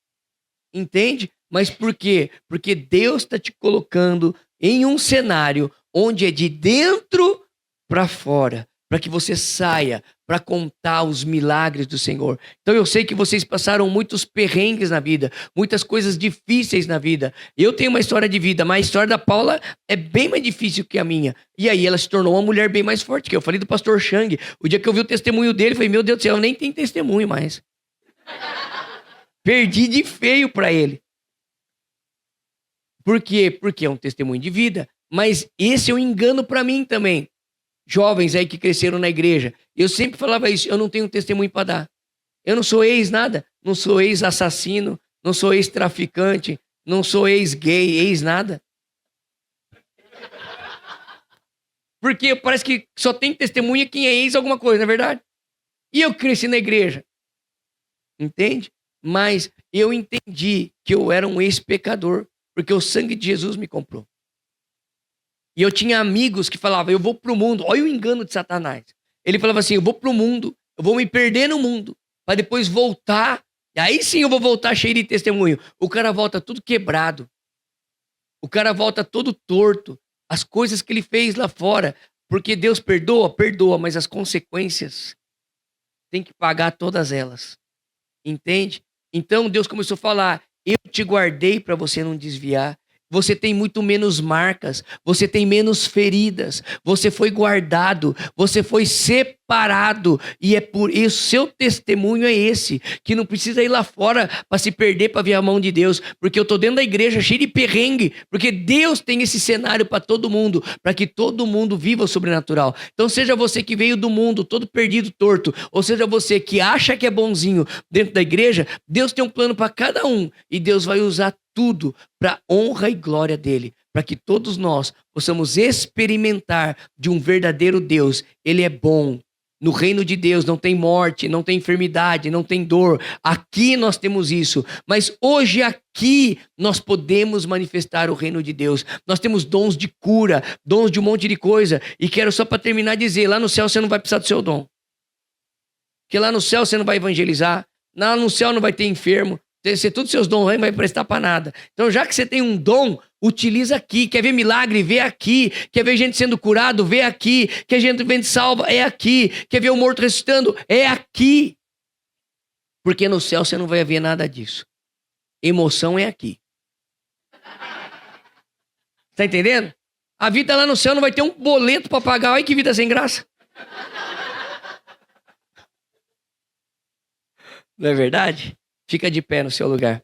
Entende? Mas por quê? Porque Deus está te colocando em um cenário onde é de dentro para fora, para que você saia para contar os milagres do Senhor. Então eu sei que vocês passaram muitos perrengues na vida, muitas coisas difíceis na vida. Eu tenho uma história de vida, mas a história da Paula é bem mais difícil que a minha. E aí ela se tornou uma mulher bem mais forte, que eu falei do pastor Chang. O dia que eu vi o testemunho dele, eu falei, meu Deus do céu, eu nem tenho testemunho mais. Perdi de feio para ele. Por quê? Porque é um testemunho de vida. Mas esse é um engano para mim também. Jovens aí que cresceram na igreja. Eu sempre falava isso, eu não tenho testemunho para dar. Eu não sou ex-nada. Não sou ex-assassino, não sou ex-traficante, não sou ex-gay, ex-nada. Porque parece que só tem testemunha quem é ex alguma coisa, não é verdade? E eu cresci na igreja. Entende? Mas eu entendi que eu era um ex-pecador, porque o sangue de Jesus me comprou. E eu tinha amigos que falavam, eu vou pro mundo. Olha o engano de Satanás. Ele falava assim, eu vou pro mundo, eu vou me perder no mundo, para depois voltar. E aí sim eu vou voltar cheio de testemunho. O cara volta tudo quebrado. O cara volta todo torto. As coisas que ele fez lá fora. Porque Deus perdoa, perdoa, mas as consequências tem que pagar todas elas. Entende? Então Deus começou a falar, eu te guardei para você não desviar. Você tem muito menos marcas, você tem menos feridas, você foi guardado, você foi separado. E é por isso, seu testemunho é esse, que não precisa ir lá fora para se perder, para ver a mão de Deus. Porque eu estou dentro da igreja cheio de perrengue, porque Deus tem esse cenário para todo mundo, para que todo mundo viva o sobrenatural. Então seja você que veio do mundo todo perdido, torto, ou seja você que acha que é bonzinho dentro da igreja, Deus tem um plano para cada um, e Deus vai usar tudo para honra e glória dele, para que todos nós possamos experimentar de um verdadeiro Deus. Ele é bom. No reino de Deus não tem morte, não tem enfermidade, não tem dor. Aqui nós temos isso. Mas hoje aqui nós podemos manifestar o reino de Deus. Nós temos dons de cura, dons de um monte de coisa. E quero só para terminar dizer, lá no céu você não vai precisar do seu dom. Porque lá no céu você não vai evangelizar, lá no céu não vai ter enfermo, você, todos os seus dons não vai prestar para nada. Então, já que você tem um dom, utiliza aqui. Quer ver milagre? Vê aqui. Quer ver gente sendo curado? Vê aqui. Quer gente sendo salva? É aqui. Quer ver o morto ressuscitando? É aqui. Porque no céu você não vai ver nada disso. Emoção é aqui. Tá entendendo? A vida lá no céu não vai ter um boleto para pagar. Olha que vida sem graça. Não é verdade? Fica de pé no seu lugar.